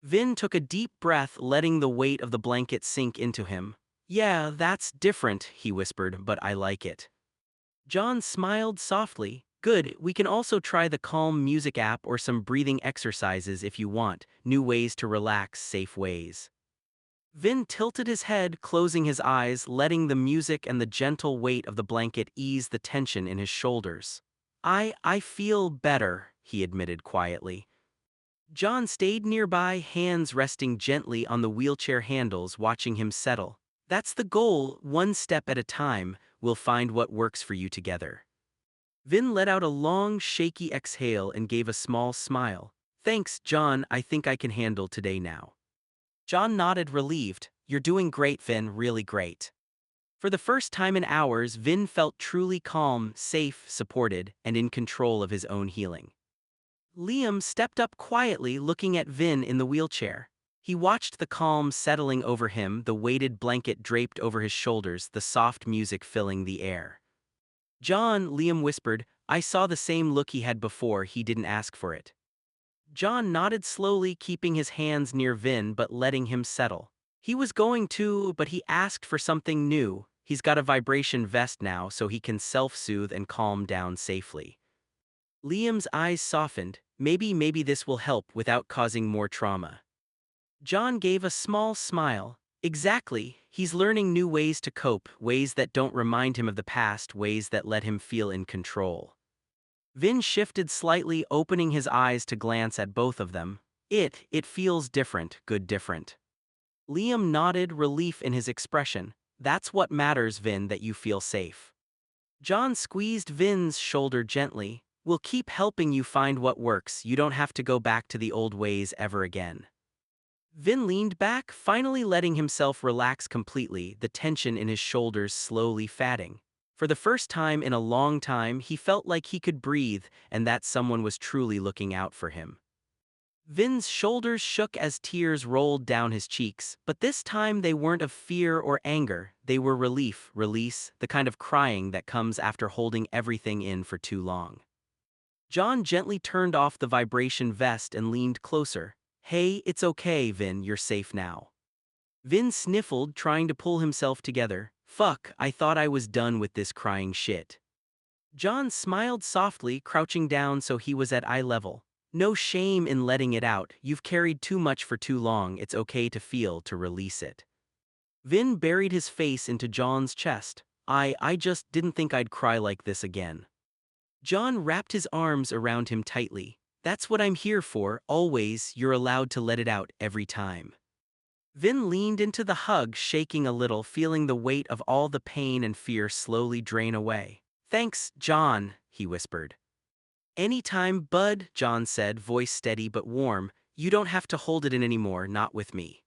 Vin took a deep breath, letting the weight of the blanket sink into him. Yeah, that's different, he whispered, but I like it. John smiled softly. Good, we can also try the Calm Music app or some breathing exercises if you want, new ways to relax, safe ways. Vin tilted his head, closing his eyes, letting the music and the gentle weight of the blanket ease the tension in his shoulders. I feel better, he admitted quietly. John stayed nearby, hands resting gently on the wheelchair handles, watching him settle. That's the goal, one step at a time, we'll find what works for you together. Vin let out a long, shaky exhale and gave a small smile. Thanks, John, I think I can handle today now. John nodded, relieved. You're doing great, Vin, really great. For the first time in hours, Vin felt truly calm, safe, supported, and in control of his own healing. Liam stepped up quietly, looking at Vin in the wheelchair. He watched the calm settling over him, the weighted blanket draped over his shoulders, the soft music filling the air. John, Liam whispered, I saw the same look he had before, he didn't ask for it. John nodded slowly, keeping his hands near Vin but letting him settle. He was going to, but he asked for something new. He's got a vibration vest now so he can self-soothe and calm down safely. Liam's eyes softened. Maybe this will help without causing more trauma. John gave a small smile. Exactly, he's learning new ways to cope, ways that don't remind him of the past, ways that let him feel in control. Vin shifted slightly, opening his eyes to glance at both of them. It feels different, good different. Liam nodded, relief in his expression. That's what matters, Vin, that you feel safe. John squeezed Vin's shoulder gently. We'll keep helping you find what works, you don't have to go back to the old ways ever again. Vin leaned back, finally letting himself relax completely, the tension in his shoulders slowly fading. For the first time in a long time, he felt like he could breathe and that someone was truly looking out for him. Vin's shoulders shook as tears rolled down his cheeks, but this time they weren't of fear or anger, they were relief, release, the kind of crying that comes after holding everything in for too long. John gently turned off the vibration vest and leaned closer. Hey, it's okay, Vin, you're safe now. Vin sniffled, trying to pull himself together. Fuck, I thought I was done with this crying shit. John smiled softly, crouching down so he was at eye level. No shame in letting it out, you've carried too much for too long, it's okay to feel, to release it. Vin buried his face into John's chest. I just didn't think I'd cry like this again. John wrapped his arms around him tightly. That's what I'm here for, always, you're allowed to let it out every time. Vin leaned into the hug, shaking a little, feeling the weight of all the pain and fear slowly drain away. Thanks, John, he whispered. Anytime, bud, John said, voice steady but warm. You don't have to hold it in anymore, not with me.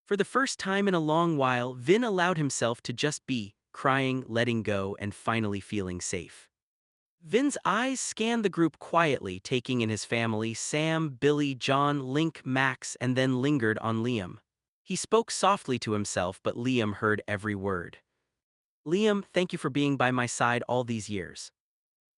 For the first time in a long while, Vin allowed himself to just be, crying, letting go, and finally feeling safe. Vin's eyes scanned the group quietly, taking in his family, Sam, Billy, John, Link, Max, and then lingered on Liam. He spoke softly to himself, but Liam heard every word. Liam, thank you for being by my side all these years.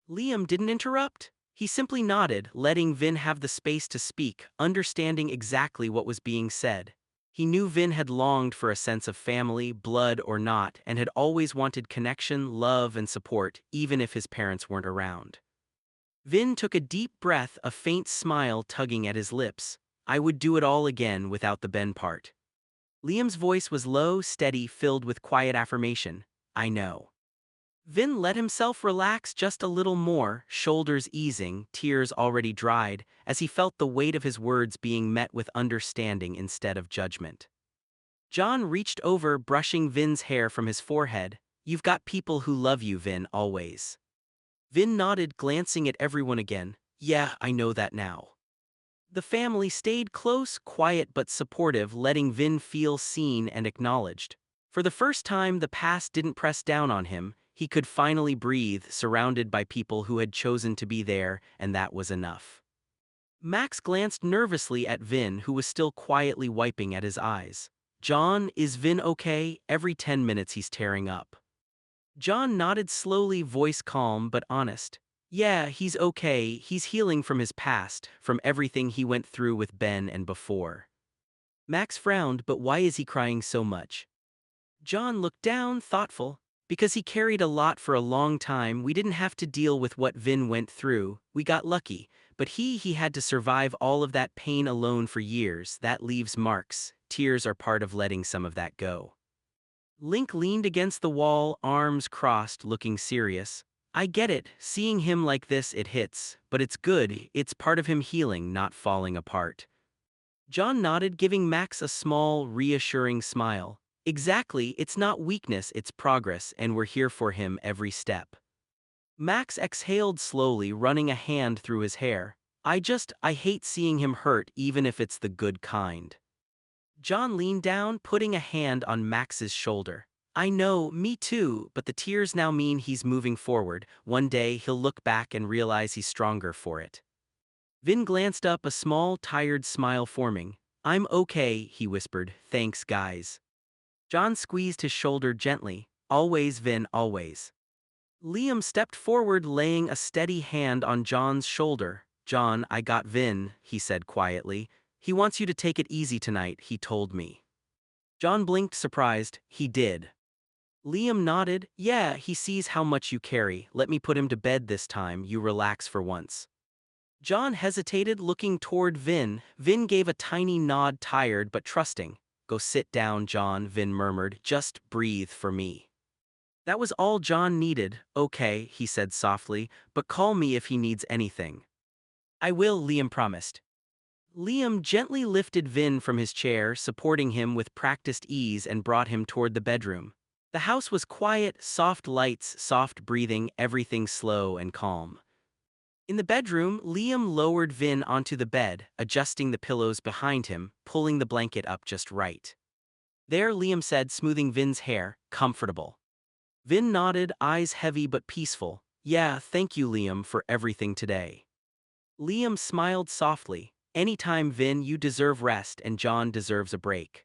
Liam didn't interrupt. He simply nodded, letting Vin have the space to speak, understanding exactly what was being said. He knew Vin had longed for a sense of family, blood or not, and had always wanted connection, love, and support, even if his parents weren't around. Vin took a deep breath, a faint smile tugging at his lips. I would do it all again without the Ben part. Liam's voice was low, steady, filled with quiet affirmation. I know. Vin let himself relax just a little more, shoulders easing, tears already dried, as he felt the weight of his words being met with understanding instead of judgment. John reached over, brushing Vin's hair from his forehead. You've got people who love you, Vin, always. Vin nodded, glancing at everyone again. Yeah, I know that now. The family stayed close, quiet but supportive, letting Vin feel seen and acknowledged. For the first time, the past didn't press down on him. He could finally breathe, surrounded by people who had chosen to be there, and that was enough. Max glanced nervously at Vin, who was still quietly wiping at his eyes. John, is Vin okay? Every 10 minutes he's tearing up. John nodded slowly, voice calm but honest. Yeah, he's okay, he's healing from his past, from everything he went through with Ben and before. Max frowned, but why is he crying so much? John looked down, thoughtful. Because he carried a lot for a long time, we didn't have to deal with what Vin went through, we got lucky, but he had to survive all of that pain alone for years. That leaves marks. Tears are part of letting some of that go. Link leaned against the wall, arms crossed, looking serious. I get it, seeing him like this it hits, but it's good, it's part of him healing, not falling apart. John nodded, giving Max a small, reassuring smile. Exactly, it's not weakness, it's progress, and we're here for him every step. Max exhaled slowly, running a hand through his hair. I hate seeing him hurt, even if it's the good kind. John leaned down, putting a hand on Max's shoulder. I know, me too, but the tears now mean he's moving forward. One day he'll look back and realize he's stronger for it. Vin glanced up, a small, tired smile forming. I'm okay, he whispered, thanks guys. John squeezed his shoulder gently. Always, Vin, always. Liam stepped forward, laying a steady hand on John's shoulder. John, I got Vin, he said quietly. He wants you to take it easy tonight, he told me. John blinked, surprised. He did. Liam nodded. Yeah, he sees how much you carry. Let me put him to bed this time, you relax for once. John hesitated, looking toward Vin. Vin gave a tiny nod, tired but trusting. Go sit down, John, Vin murmured. Just breathe for me. That was all John needed. Okay, he said softly, but call me if he needs anything. I will, Liam promised. Liam gently lifted Vin from his chair, supporting him with practiced ease, and brought him toward the bedroom. The house was quiet, soft lights, soft breathing, everything slow and calm. In the bedroom, Liam lowered Vin onto the bed, adjusting the pillows behind him, pulling the blanket up just right. There, Liam said, smoothing Vin's hair, comfortable. Vin nodded, eyes heavy but peaceful. Yeah, thank you, Liam, for everything today. Liam smiled softly. Anytime, Vin, you deserve rest and John deserves a break.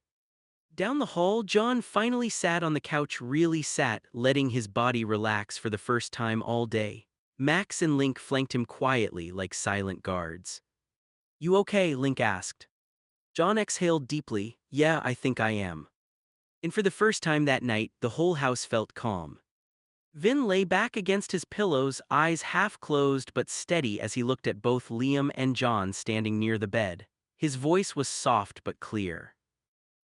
Down the hall, John finally sat on the couch, really sat, letting his body relax for the first time all day. Max and Link flanked him quietly like silent guards. You okay? Link asked. John exhaled deeply. Yeah, I think I am. And for the first time that night, the whole house felt calm. Vin lay back against his pillows, eyes half closed but steady as he looked at both Liam and John standing near the bed. His voice was soft but clear.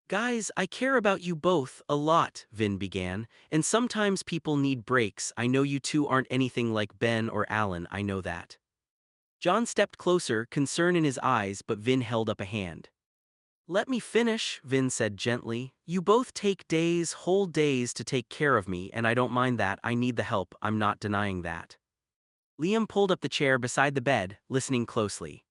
Guys, I care about you both a lot, Vin began, and sometimes people need breaks. I know you two aren't anything like Ben or Alan, I know that. John stepped closer, concern in his eyes, but Vin held up a hand. Let me finish, Vin said gently. You both take days, whole days to take care of me, and I don't mind that. I need the help, I'm not denying that. Liam pulled up the chair beside the bed, listening closely.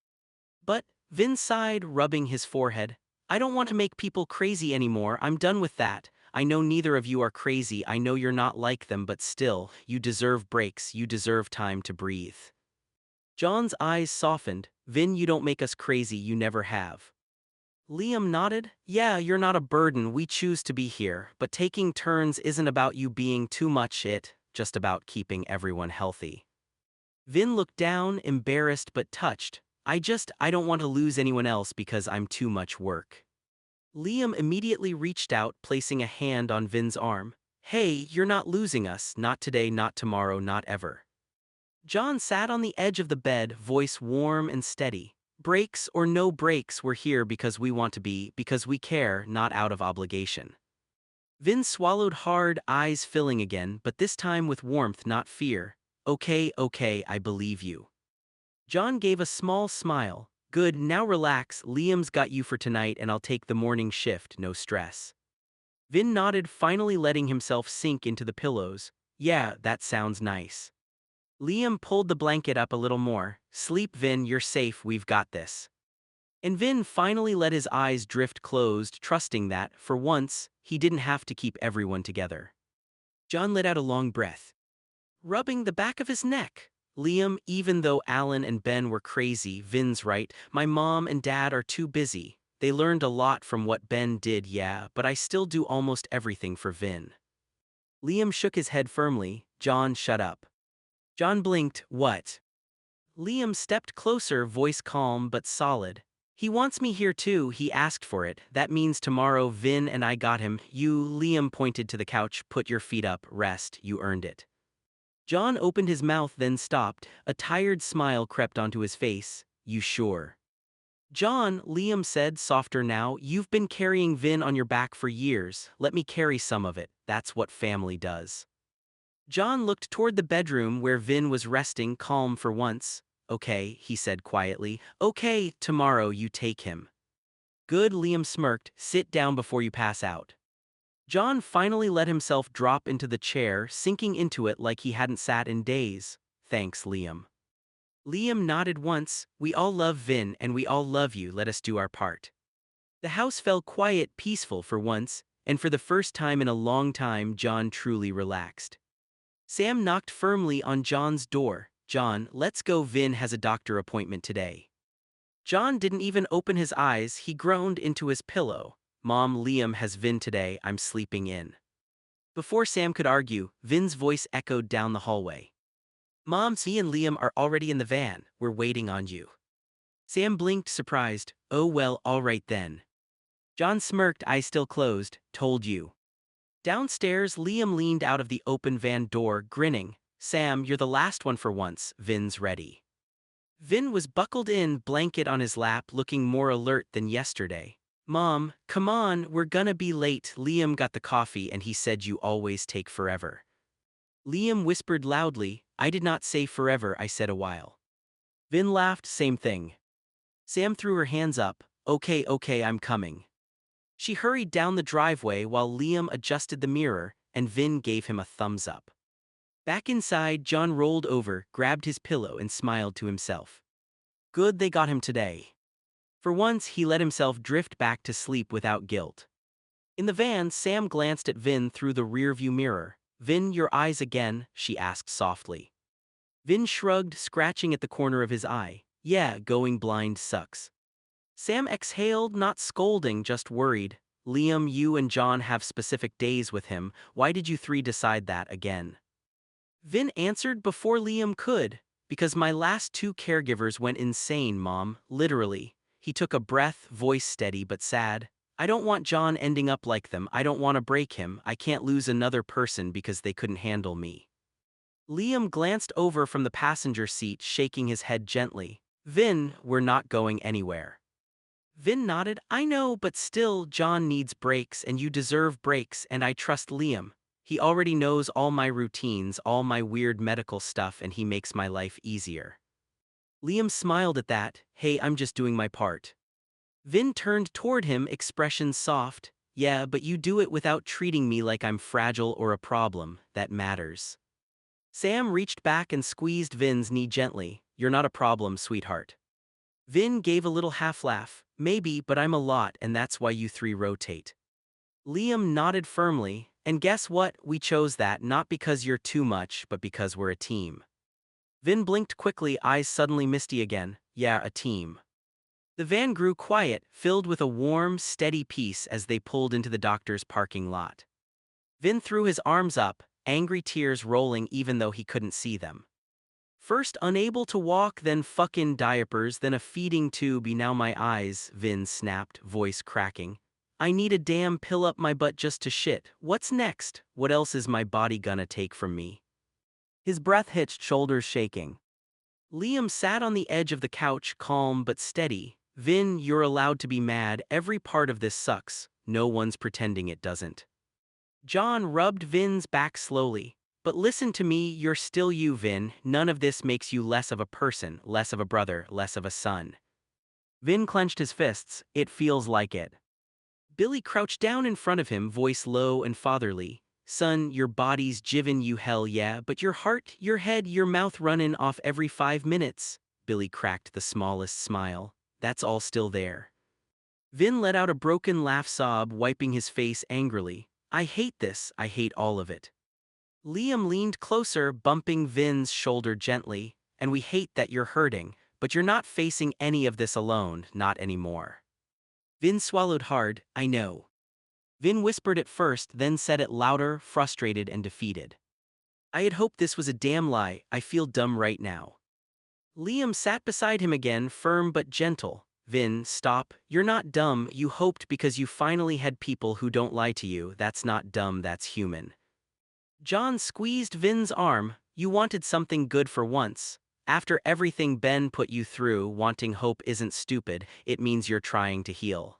But, Vin sighed, rubbing his forehead, I don't want to make people crazy anymore, I'm done with that. I know neither of you are crazy, I know you're not like them, but still, you deserve breaks, you deserve time to breathe. John's eyes softened. Vin, you don't make us crazy, you never have. Liam nodded. Yeah, you're not a burden, we choose to be here, but taking turns isn't about you being too much just about keeping everyone healthy. Vin looked down, embarrassed but touched. I don't want to lose anyone else because I'm too much work. Liam immediately reached out, placing a hand on Vin's arm. Hey, you're not losing us, not today, not tomorrow, not ever. John sat on the edge of the bed, voice warm and steady. Breaks or no breaks, we're here because we want to be, because we care, not out of obligation. Vin swallowed hard, eyes filling again, but this time with warmth, not fear. Okay, okay, I believe you. John gave a small smile. Good, now relax, Liam's got you for tonight and I'll take the morning shift, no stress. Vin nodded, finally letting himself sink into the pillows. Yeah, that sounds nice. Liam pulled the blanket up a little more. Sleep, Vin, you're safe, we've got this. And Vin finally let his eyes drift closed, trusting that, for once, he didn't have to keep everyone together. John let out a long breath, rubbing the back of his neck. Liam, even though Alan and Ben were crazy, Vin's right, my mom and dad are too busy. They learned a lot from what Ben did, yeah, but I still do almost everything for Vin. Liam shook his head firmly. John, shut up. John blinked. What? Liam stepped closer, voice calm but solid. He wants me here too, he asked for it. That means tomorrow Vin and I got him. You, Liam pointed to the couch, put your feet up, rest, you earned it. John opened his mouth then stopped, a tired smile crept onto his face. You sure? John, Liam said, softer now, you've been carrying Vin on your back for years, let me carry some of it, that's what family does. John looked toward the bedroom where Vin was resting, calm for once. Okay, he said quietly. Okay, tomorrow you take him. Good, Liam smirked, sit down before you pass out. John finally let himself drop into the chair, sinking into it like he hadn't sat in days. Thanks, Liam. Liam nodded once. We all love Vin and we all love you, let us do our part. The house fell quiet, peaceful for once, and for the first time in a long time John truly relaxed. Sam knocked firmly on John's door. John, let's go, Vin has a doctor appointment today. John didn't even open his eyes, he groaned into his pillow. Mom, Liam has Vin today, I'm sleeping in. Before Sam could argue, Vin's voice echoed down the hallway. Mom, me and Liam are already in the van, we're waiting on you. Sam blinked, surprised. Oh well, alright then. John smirked, eyes still closed. Told you. Downstairs, Liam leaned out of the open van door, grinning. Sam, you're the last one for once, Vin's ready. Vin was buckled in, blanket on his lap, looking more alert than yesterday. Mom, come on, we're gonna be late. Liam got the coffee and he said you always take forever. Liam whispered loudly, I did not say forever, I said a while. Vin laughed, same thing. Sam threw her hands up. Okay, okay, I'm coming. She hurried down the driveway while Liam adjusted the mirror, and Vin gave him a thumbs up. Back inside, John rolled over, grabbed his pillow and smiled to himself. Good they got him today. For once, he let himself drift back to sleep without guilt. In the van, Sam glanced at Vin through the rearview mirror. Vin, your eyes again, she asked softly. Vin shrugged, scratching at the corner of his eye. Yeah, going blind sucks. Sam exhaled, not scolding, just worried. Liam, you and John have specific days with him, why did you three decide that again? Vin answered before Liam could. Because my last two caregivers went insane, Mom, literally. He took a breath, voice steady but sad. I don't want John ending up like them, I don't want to break him, I can't lose another person because they couldn't handle me. Liam glanced over from the passenger seat, shaking his head gently. Vin, we're not going anywhere. Vin nodded. I know, but still, John needs breaks and you deserve breaks, and I trust Liam. He already knows all my routines, all my weird medical stuff, and he makes my life easier. Liam smiled at that. Hey, I'm just doing my part. Vin turned toward him, expression soft. Yeah, but you do it without treating me like I'm fragile or a problem, that matters. Sam reached back and squeezed Vin's knee gently. You're not a problem, sweetheart. Vin gave a little half-laugh. Maybe, but I'm a lot and that's why you three rotate. Liam nodded firmly, and guess what? We chose that not because you're too much, but because we're a team. Vin blinked quickly, eyes suddenly misty again. Yeah, a team. The van grew quiet, filled with a warm, steady peace as they pulled into the doctor's parking lot. Vin threw his arms up, angry tears rolling even though he couldn't see them. First unable to walk, then fucking diapers, then a feeding tube, now my eyes, Vin snapped, voice cracking. I need a damn pill up my butt just to shit. What's next? What else is my body gonna take from me? His breath hitched, shoulders shaking. Liam sat on the edge of the couch, calm but steady. Vin, you're allowed to be mad, every part of this sucks, no one's pretending it doesn't. John rubbed Vin's back slowly. But listen to me, you're still you, Vin. None of this makes you less of a person, less of a brother, less of a son. Vin clenched his fists. It feels like it. Billy crouched down in front of him, voice low and fatherly. Son, your body's givin' you hell, yeah, but your heart, your head, your mouth runnin' off every 5 minutes. Billy cracked the smallest smile. That's all still there. Vin let out a broken laugh, sob, wiping his face angrily. I hate this, I hate all of it. Liam leaned closer, bumping Vin's shoulder gently. And we hate that you're hurting, but you're not facing any of this alone, not anymore. Vin swallowed hard. I know. Vin whispered it first, then said it louder, frustrated and defeated. I had hoped this was a damn lie, I feel dumb right now. Liam sat beside him again, firm but gentle. Vin, stop, you're not dumb, you hoped because you finally had people who don't lie to you, that's not dumb, that's human. John squeezed Vin's arm. You wanted something good for once. After everything Ben put you through, wanting hope isn't stupid, it means you're trying to heal.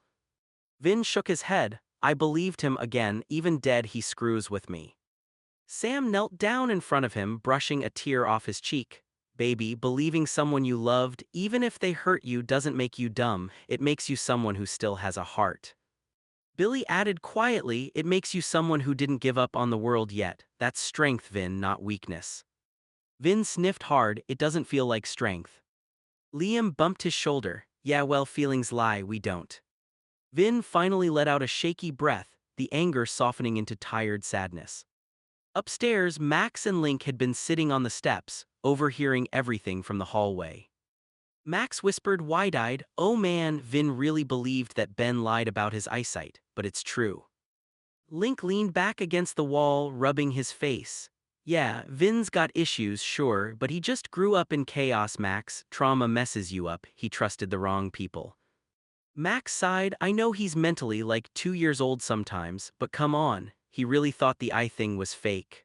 Vin shook his head. I believed him again, even dead he screws with me. Sam knelt down in front of him, brushing a tear off his cheek. Baby, believing someone you loved, even if they hurt you, doesn't make you dumb, it makes you someone who still has a heart. Billy added quietly, it makes you someone who didn't give up on the world yet. That's strength, Vin, not weakness. Vin sniffed hard, it doesn't feel like strength. Liam bumped his shoulder. Yeah, well, feelings lie, we don't. Vin finally let out a shaky breath, the anger softening into tired sadness. Upstairs, Max and Link had been sitting on the steps, overhearing everything from the hallway. Max whispered wide-eyed, oh man, Vin really believed that Ben lied about his eyesight, but it's true. Link leaned back against the wall, rubbing his face. Yeah, Vin's got issues, sure, but he just grew up in chaos, Max. Trauma messes you up, he trusted the wrong people. Max sighed, I know he's mentally like 2 years old sometimes, but come on, he really thought the eye thing was fake.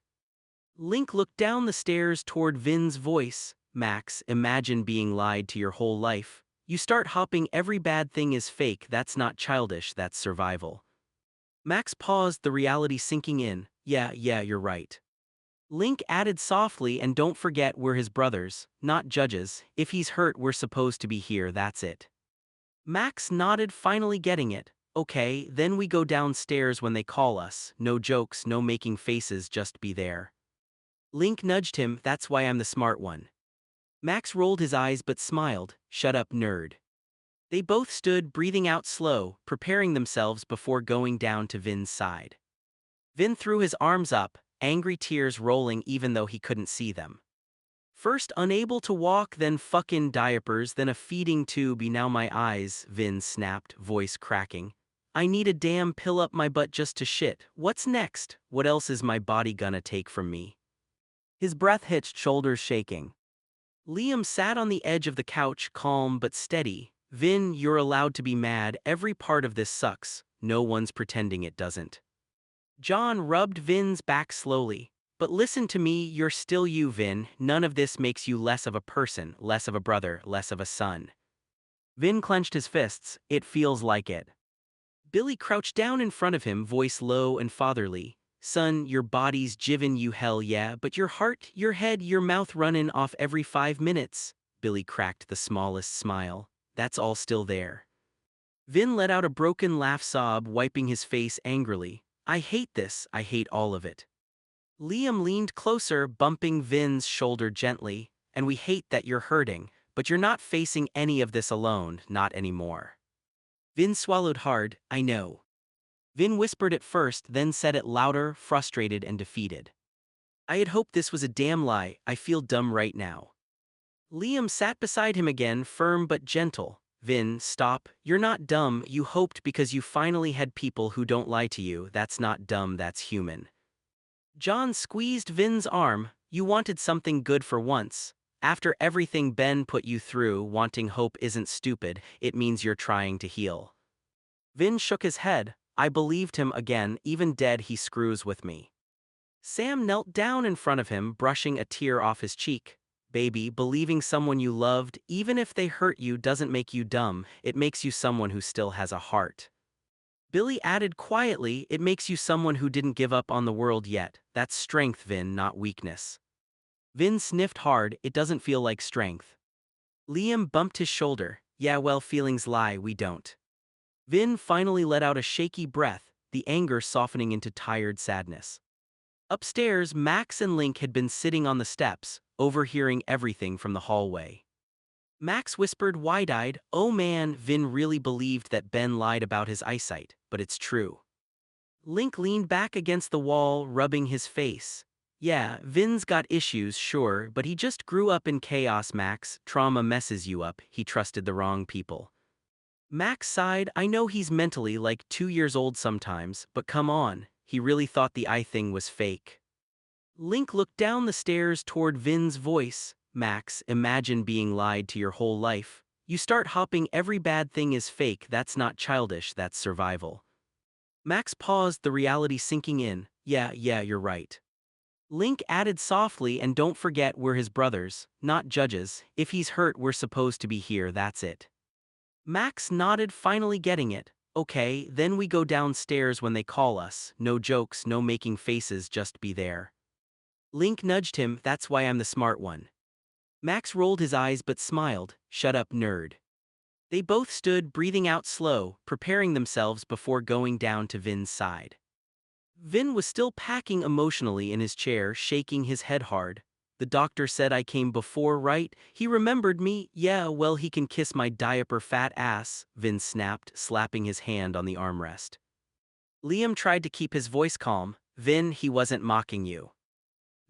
Link looked down the stairs toward Vin's voice. Max, imagine being lied to your whole life. You start hopping every bad thing is fake, that's not childish, that's survival. Max paused, the reality sinking in. Yeah, you're right. Link added softly, and don't forget we're his brothers, not judges. If he's hurt, we're supposed to be here, that's it. Max nodded, finally getting it. Okay, then we go downstairs when they call us. No jokes, no making faces, just be there. Link nudged him, that's why I'm the smart one. Max rolled his eyes but smiled. Shut up, nerd. They both stood, breathing out slow, preparing themselves before going down to Vin's side. Vin threw his arms up, angry tears rolling even though he couldn't see them. First unable to walk, then fucking diapers, then a feeding tube, now my eyes, Vin snapped, voice cracking. I need a damn pill up my butt just to shit. What's next? What else is my body gonna take from me? His breath hitched, shoulders shaking. Liam sat on the edge of the couch, calm but steady. Vin, you're allowed to be mad, every part of this sucks, no one's pretending it doesn't. John rubbed Vin's back slowly. But listen to me, you're still you, Vin, none of this makes you less of a person, less of a brother, less of a son. Vin clenched his fists, it feels like it. Billy crouched down in front of him, voice low and fatherly. Son, your body's givin' you hell, yeah, but your heart, your head, your mouth runnin' off every 5 minutes. Billy cracked the smallest smile. That's all still there. Vin let out a broken laugh, sob, wiping his face angrily. I hate this, I hate all of it. Liam leaned closer, bumping Vin's shoulder gently. And we hate that you're hurting, but you're not facing any of this alone, not anymore. Vin swallowed hard. I know. Vin whispered it first, then said it louder, frustrated and defeated. I had hoped this was a damn lie, I feel dumb right now. Liam sat beside him again, firm but gentle. Vin, stop. You're not dumb, you hoped because you finally had people who don't lie to you. That's not dumb, that's human. John squeezed Vin's arm. You wanted something good for once. After everything Ben put you through, wanting hope isn't stupid, it means you're trying to heal. Vin shook his head. I believed him again, even dead he screws with me. Sam knelt down in front of him, brushing a tear off his cheek. Baby, believing someone you loved, even if they hurt you, doesn't make you dumb, it makes you someone who still has a heart. Billy added quietly, it makes you someone who didn't give up on the world yet. That's strength, Vin, not weakness. Vin sniffed hard, it doesn't feel like strength. Liam bumped his shoulder. Yeah, well, feelings lie, we don't. Vin finally let out a shaky breath, the anger softening into tired sadness. Upstairs, Max and Link had been sitting on the steps, overhearing everything from the hallway. Max whispered wide-eyed, oh man, Vin really believed that Ben lied about his eyesight, but it's true. Link leaned back against the wall, rubbing his face. Yeah, Vin's got issues, sure, but he just grew up in chaos, Max. Trauma messes you up, he trusted the wrong people. Max sighed, I know he's mentally like 2 years old sometimes, but come on, he really thought the eye thing was fake. Link looked down the stairs toward Vin's voice. Max, imagine being lied to your whole life. You start hopping every bad thing is fake, that's not childish, that's survival. Max paused, the reality sinking in. Yeah, you're right. Link added softly, and don't forget we're his brothers, not judges. If he's hurt, we're supposed to be here, that's it. Max nodded, finally getting it. Okay, then we go downstairs when they call us. No jokes, no making faces, just be there. Link nudged him, that's why I'm the smart one. Max rolled his eyes but smiled, shut up, nerd. They both stood, breathing out slow, preparing themselves before going down to Vin's side. Vin was still packing emotionally in his chair, shaking his head hard. The doctor said I came before, right? He remembered me. Yeah, well, he can kiss my diaper fat ass, Vin snapped, slapping his hand on the armrest. Liam tried to keep his voice calm. Vin, he wasn't mocking you.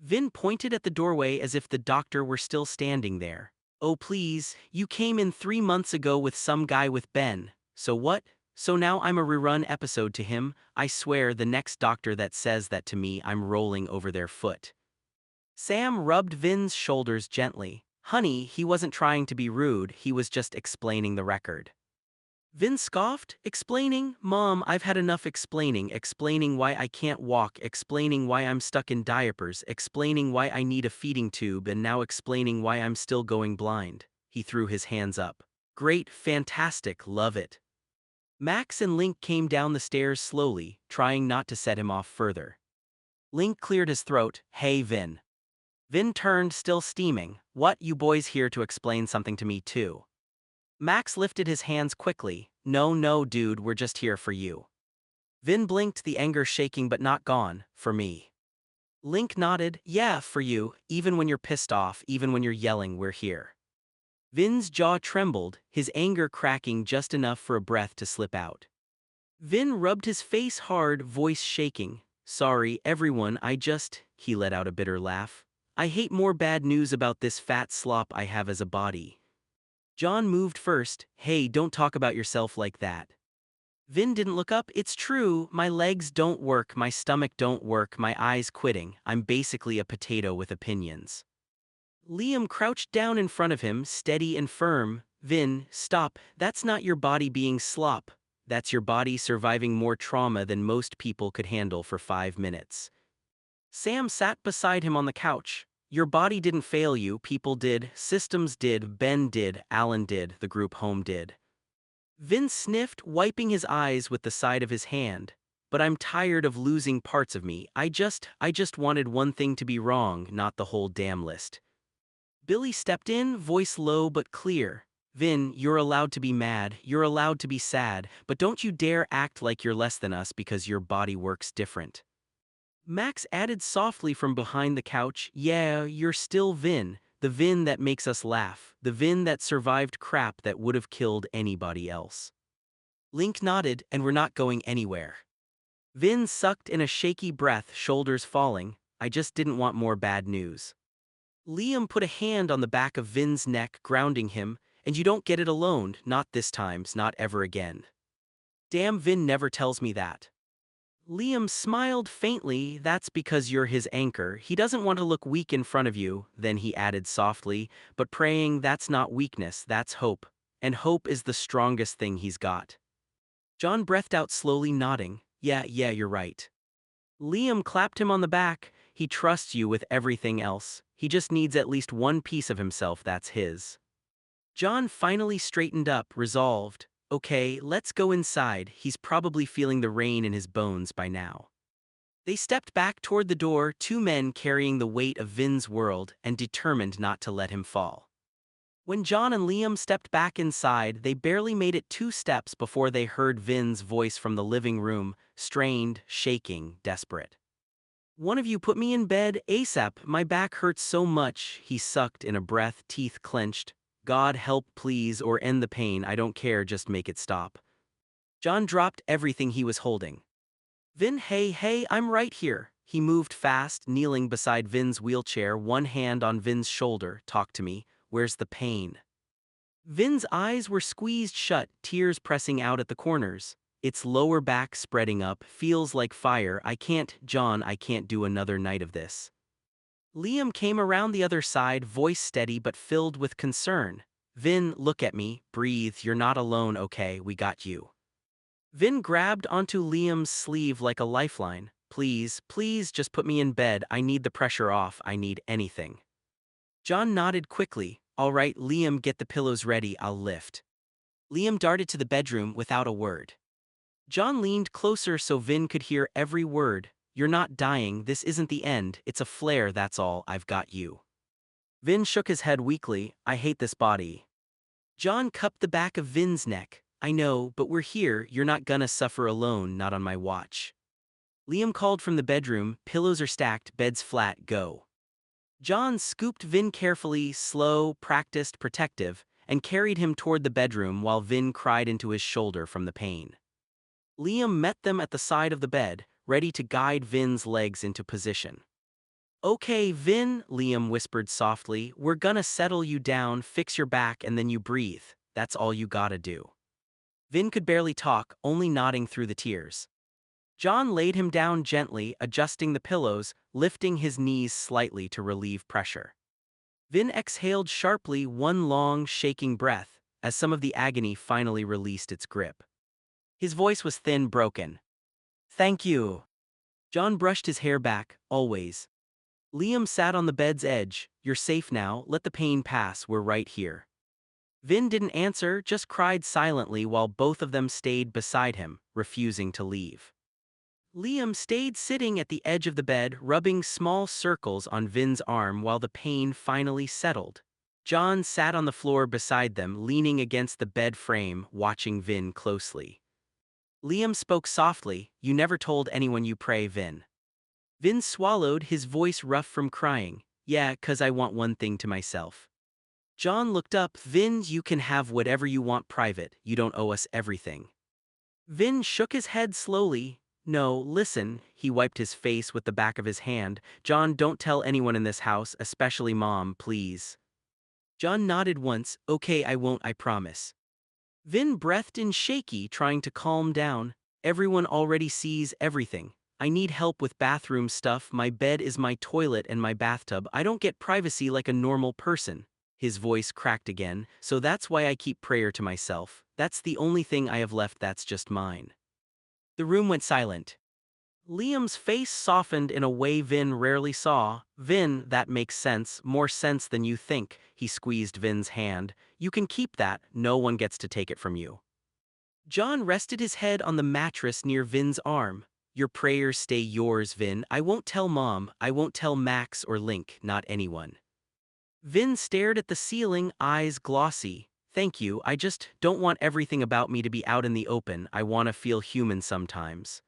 Vin pointed at the doorway as if the doctor were still standing there. Oh please, you came in 3 months ago with some guy with Ben. So what? So now I'm a rerun episode to him? I swear the next doctor that says that to me, I'm rolling over their foot. Sam rubbed Vin's shoulders gently. Honey, he wasn't trying to be rude, he was just explaining the record. Vin scoffed, explaining, Mom, I've had enough explaining why I can't walk, explaining why I'm stuck in diapers, explaining why I need a feeding tube, and now explaining why I'm still going blind. He threw his hands up. Great, fantastic, love it. Max and Link came down the stairs slowly, trying not to set him off further. Link cleared his throat. Hey, Vin. Vin turned, still steaming. What, you boys here to explain something to me too? Max lifted his hands quickly. No, dude, we're just here for you. Vin blinked, the anger shaking but not gone. For me. Link nodded. Yeah, for you, even when you're pissed off, even when you're yelling, we're here. Vin's jaw trembled, his anger cracking just enough for a breath to slip out. Vin rubbed his face hard, voice shaking. Sorry, everyone, he let out a bitter laugh. I hate more bad news about this fat slop I have as a body. John moved first. Hey, don't talk about yourself like that. Vin didn't look up. It's true, my legs don't work, my stomach don't work, my eyes quitting. I'm basically a potato with opinions. Liam crouched down in front of him, steady and firm. Vin, stop, that's not your body being slop. That's your body surviving more trauma than most people could handle for 5 minutes. Sam sat beside him on the couch. Your body didn't fail you, people did, systems did, Ben did, Alan did, the group home did. Vince sniffed, wiping his eyes with the side of his hand. But I'm tired of losing parts of me, I just wanted one thing to be wrong, not the whole damn list. Billy stepped in, voice low but clear. Vin, you're allowed to be mad, you're allowed to be sad, but don't you dare act like you're less than us because your body works different. Max added softly from behind the couch, yeah, you're still Vin, the Vin that makes us laugh, the Vin that survived crap that would have killed anybody else. Link nodded, and we're not going anywhere. Vin sucked in a shaky breath, shoulders falling. I just didn't want more bad news. Liam put a hand on the back of Vin's neck, grounding him. And you don't get it alone, not this times, not ever again. Damn, Vin never tells me that. Liam smiled faintly. That's because you're his anchor. He doesn't want to look weak in front of you, then he added softly, but praying, that's not weakness, that's hope. And hope is the strongest thing he's got. John breathed out slowly, nodding. Yeah, you're right. Liam clapped him on the back. He trusts you with everything else. He just needs at least one piece of himself that's his. John finally straightened up, resolved. Okay, let's go inside. He's probably feeling the rain in his bones by now. They stepped back toward the door, two men carrying the weight of Vin's world and determined not to let him fall. When John and Liam stepped back inside, they barely made it 2 steps before they heard Vin's voice from the living room, strained, shaking, desperate. One of you put me in bed ASAP, my back hurts so much, he sucked in a breath, teeth clenched. God help please, or end the pain, I don't care, just make it stop. John dropped everything he was holding. Vin, hey, I'm right here. He moved fast, kneeling beside Vin's wheelchair, one hand on Vin's shoulder. Talk to me, where's the pain? Vin's eyes were squeezed shut, tears pressing out at the corners. Its lower back spreading up, feels like fire. I can't do another night of this. Liam came around the other side, voice steady but filled with concern. Vin, look at me, breathe, you're not alone, okay, we got you. Vin grabbed onto Liam's sleeve like a lifeline. Please, just put me in bed, I need the pressure off, I need anything. John nodded quickly. All right, Liam, get the pillows ready, I'll lift. Liam darted to the bedroom without a word. John leaned closer so Vin could hear every word. You're not dying, this isn't the end, it's a flare, that's all, I've got you. Vin shook his head weakly. I hate this body. John cupped the back of Vin's neck. I know, but we're here, you're not gonna suffer alone, not on my watch. Liam called from the bedroom, pillows are stacked, beds flat, go. John scooped Vin carefully, slow, practiced, protective, and carried him toward the bedroom while Vin cried into his shoulder from the pain. Liam met them at the side of the bed, ready to guide Vin's legs into position. Okay, Vin, Liam whispered softly, we're gonna settle you down, fix your back, and then you breathe. That's all you gotta do. Vin could barely talk, only nodding through the tears. John laid him down gently, adjusting the pillows, lifting his knees slightly to relieve pressure. Vin exhaled sharply, one long, shaking breath, as some of the agony finally released its grip. His voice was thin, broken. Thank you. John brushed his hair back, always. Liam sat on the bed's edge. You're safe now, let the pain pass, we're right here. Vin didn't answer, just cried silently while both of them stayed beside him, refusing to leave. Liam stayed sitting at the edge of the bed, rubbing small circles on Vin's arm while the pain finally settled. John sat on the floor beside them, leaning against the bed frame, watching Vin closely. Liam spoke softly, you never told anyone you pray, Vin. Vin swallowed, his voice rough from crying. Yeah, 'cause I want one thing to myself. John looked up. Vin, you can have whatever you want private, you don't owe us everything. Vin shook his head slowly. No, listen, he wiped his face with the back of his hand. John, don't tell anyone in this house, especially Mom, please. John nodded once. Okay, I won't, I promise. Vin breathed in shaky, trying to calm down. Everyone already sees everything. I need help with bathroom stuff, my bed is my toilet and my bathtub, I don't get privacy like a normal person. His voice cracked again, so that's why I keep prayer to myself, that's the only thing I have left that's just mine. The room went silent. Liam's face softened in a way Vin rarely saw. Vin, that makes sense, more sense than you think, he squeezed Vin's hand. You can keep that, no one gets to take it from you. John rested his head on the mattress near Vin's arm. Your prayers stay yours, Vin. I won't tell Mom, I won't tell Max or Link, not anyone. Vin stared at the ceiling, eyes glossy. Thank you, I just don't want everything about me to be out in the open, I want to feel human sometimes.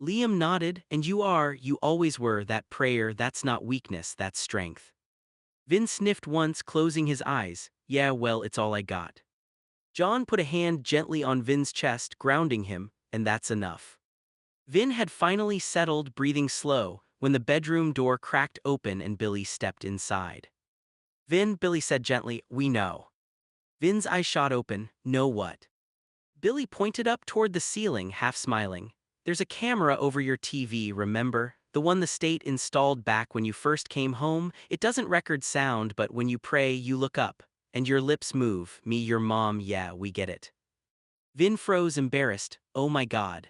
Liam nodded, and you always were, that prayer, that's not weakness, that's strength. Vin sniffed once, closing his eyes. Yeah, well, it's all I got. John put a hand gently on Vin's chest, grounding him, and that's enough. Vin had finally settled, breathing slow, when the bedroom door cracked open and Billy stepped inside. Vin, Billy said gently, we know. Vin's eyes shot open. Know what? Billy pointed up toward the ceiling, half smiling. There's a camera over your TV, remember? The one the state installed back when you first came home? It doesn't record sound, but when you pray, you look up. And your lips move. Me, your mom, yeah, we get it. Vin froze, embarrassed. Oh my god.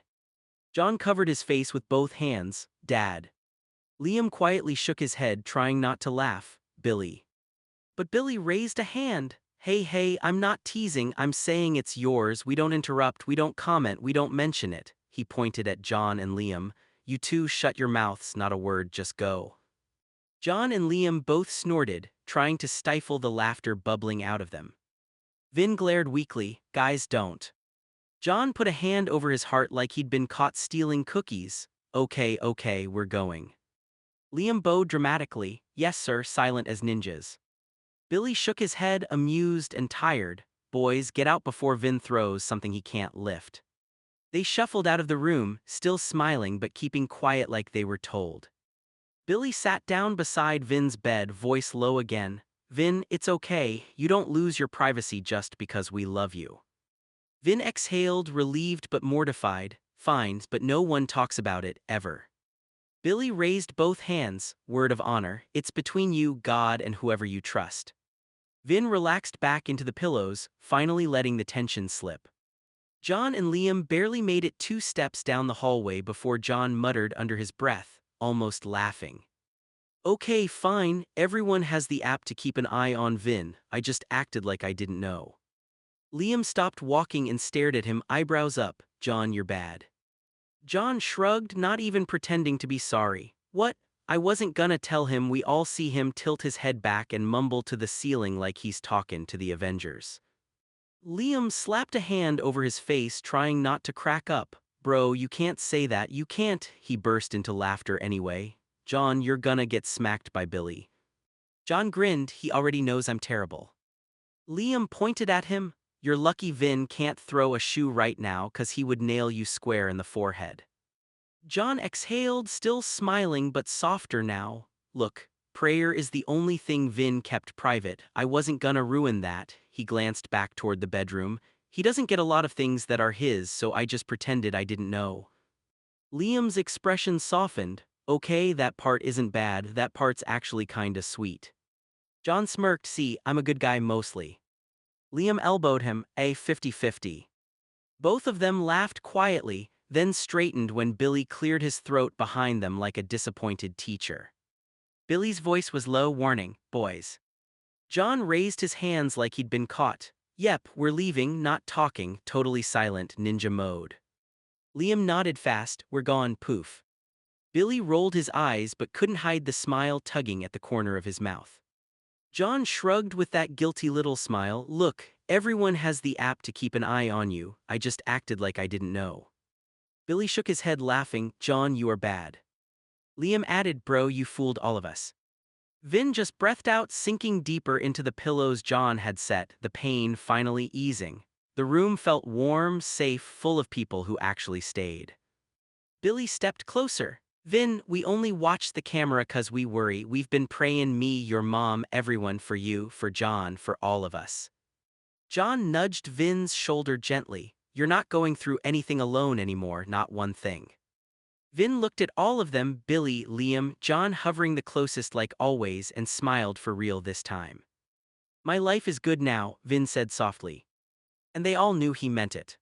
John covered his face with both hands. Dad. Liam quietly shook his head, trying not to laugh. Billy. But Billy raised a hand. Hey, I'm not teasing, I'm saying it's yours. We don't interrupt, we don't comment, we don't mention it. He pointed at John and Liam. You two shut your mouths, not a word, just go. John and Liam both snorted, trying to stifle the laughter bubbling out of them. Vin glared weakly. Guys, don't. John put a hand over his heart like he'd been caught stealing cookies. Okay, we're going. Liam bowed dramatically. Yes sir, silent as ninjas. Billy shook his head, amused and tired. Boys, get out before Vin throws something he can't lift. They shuffled out of the room, still smiling but keeping quiet like they were told. Billy sat down beside Vin's bed, voice low again. Vin, it's okay, you don't lose your privacy just because we love you. Vin exhaled, relieved but mortified. Fine, but no one talks about it, ever. Billy raised both hands. Word of honor, it's between you, God, and whoever you trust. Vin relaxed back into the pillows, finally letting the tension slip. John and Liam barely made it 2 steps down the hallway before John muttered under his breath, almost laughing. Okay, fine, everyone has the app to keep an eye on Vin, I just acted like I didn't know. Liam stopped walking and stared at him, eyebrows up. John, you're bad. John shrugged, not even pretending to be sorry. What? I wasn't gonna tell him. We all see him tilt his head back and mumble to the ceiling like he's talking to the Avengers. Liam slapped a hand over his face, trying not to crack up. Bro, you can't say that, you can't. He burst into laughter anyway. John, you're gonna get smacked by Billy. John grinned, he already knows I'm terrible. Liam pointed at him. You're lucky Vin can't throw a shoe right now, 'cause he would nail you square in the forehead. John exhaled, still smiling but softer now. Look, prayer is the only thing Vin kept private. I wasn't gonna ruin that. He glanced back toward the bedroom. He doesn't get a lot of things that are his, so I just pretended I didn't know. Liam's expression softened. Okay, that part isn't bad, that part's actually kinda sweet. John smirked. See, I'm a good guy mostly. Liam elbowed him, a 50-50. Both of them laughed quietly, then straightened when Billy cleared his throat behind them like a disappointed teacher. Billy's voice was low, warning, boys. John raised his hands like he'd been caught. Yep, we're leaving, not talking, totally silent, ninja mode. Liam nodded fast, we're gone, poof. Billy rolled his eyes but couldn't hide the smile tugging at the corner of his mouth. John shrugged with that guilty little smile. Look, everyone has the app to keep an eye on you, I just acted like I didn't know. Billy shook his head laughing. John, you are bad. Liam added, bro, you fooled all of us. Vin just breathed out, sinking deeper into the pillows John had set, the pain finally easing. The room felt warm, safe, full of people who actually stayed. Billy stepped closer. Vin, we only watched the camera 'cause we worry. We've been praying, me, your mom, everyone, for you, for John, for all of us. John nudged Vin's shoulder gently. You're not going through anything alone anymore, not one thing. Vin looked at all of them, Billy, Liam, John hovering the closest like always, and smiled for real this time. My life is good now, Vin said softly. And they all knew he meant it.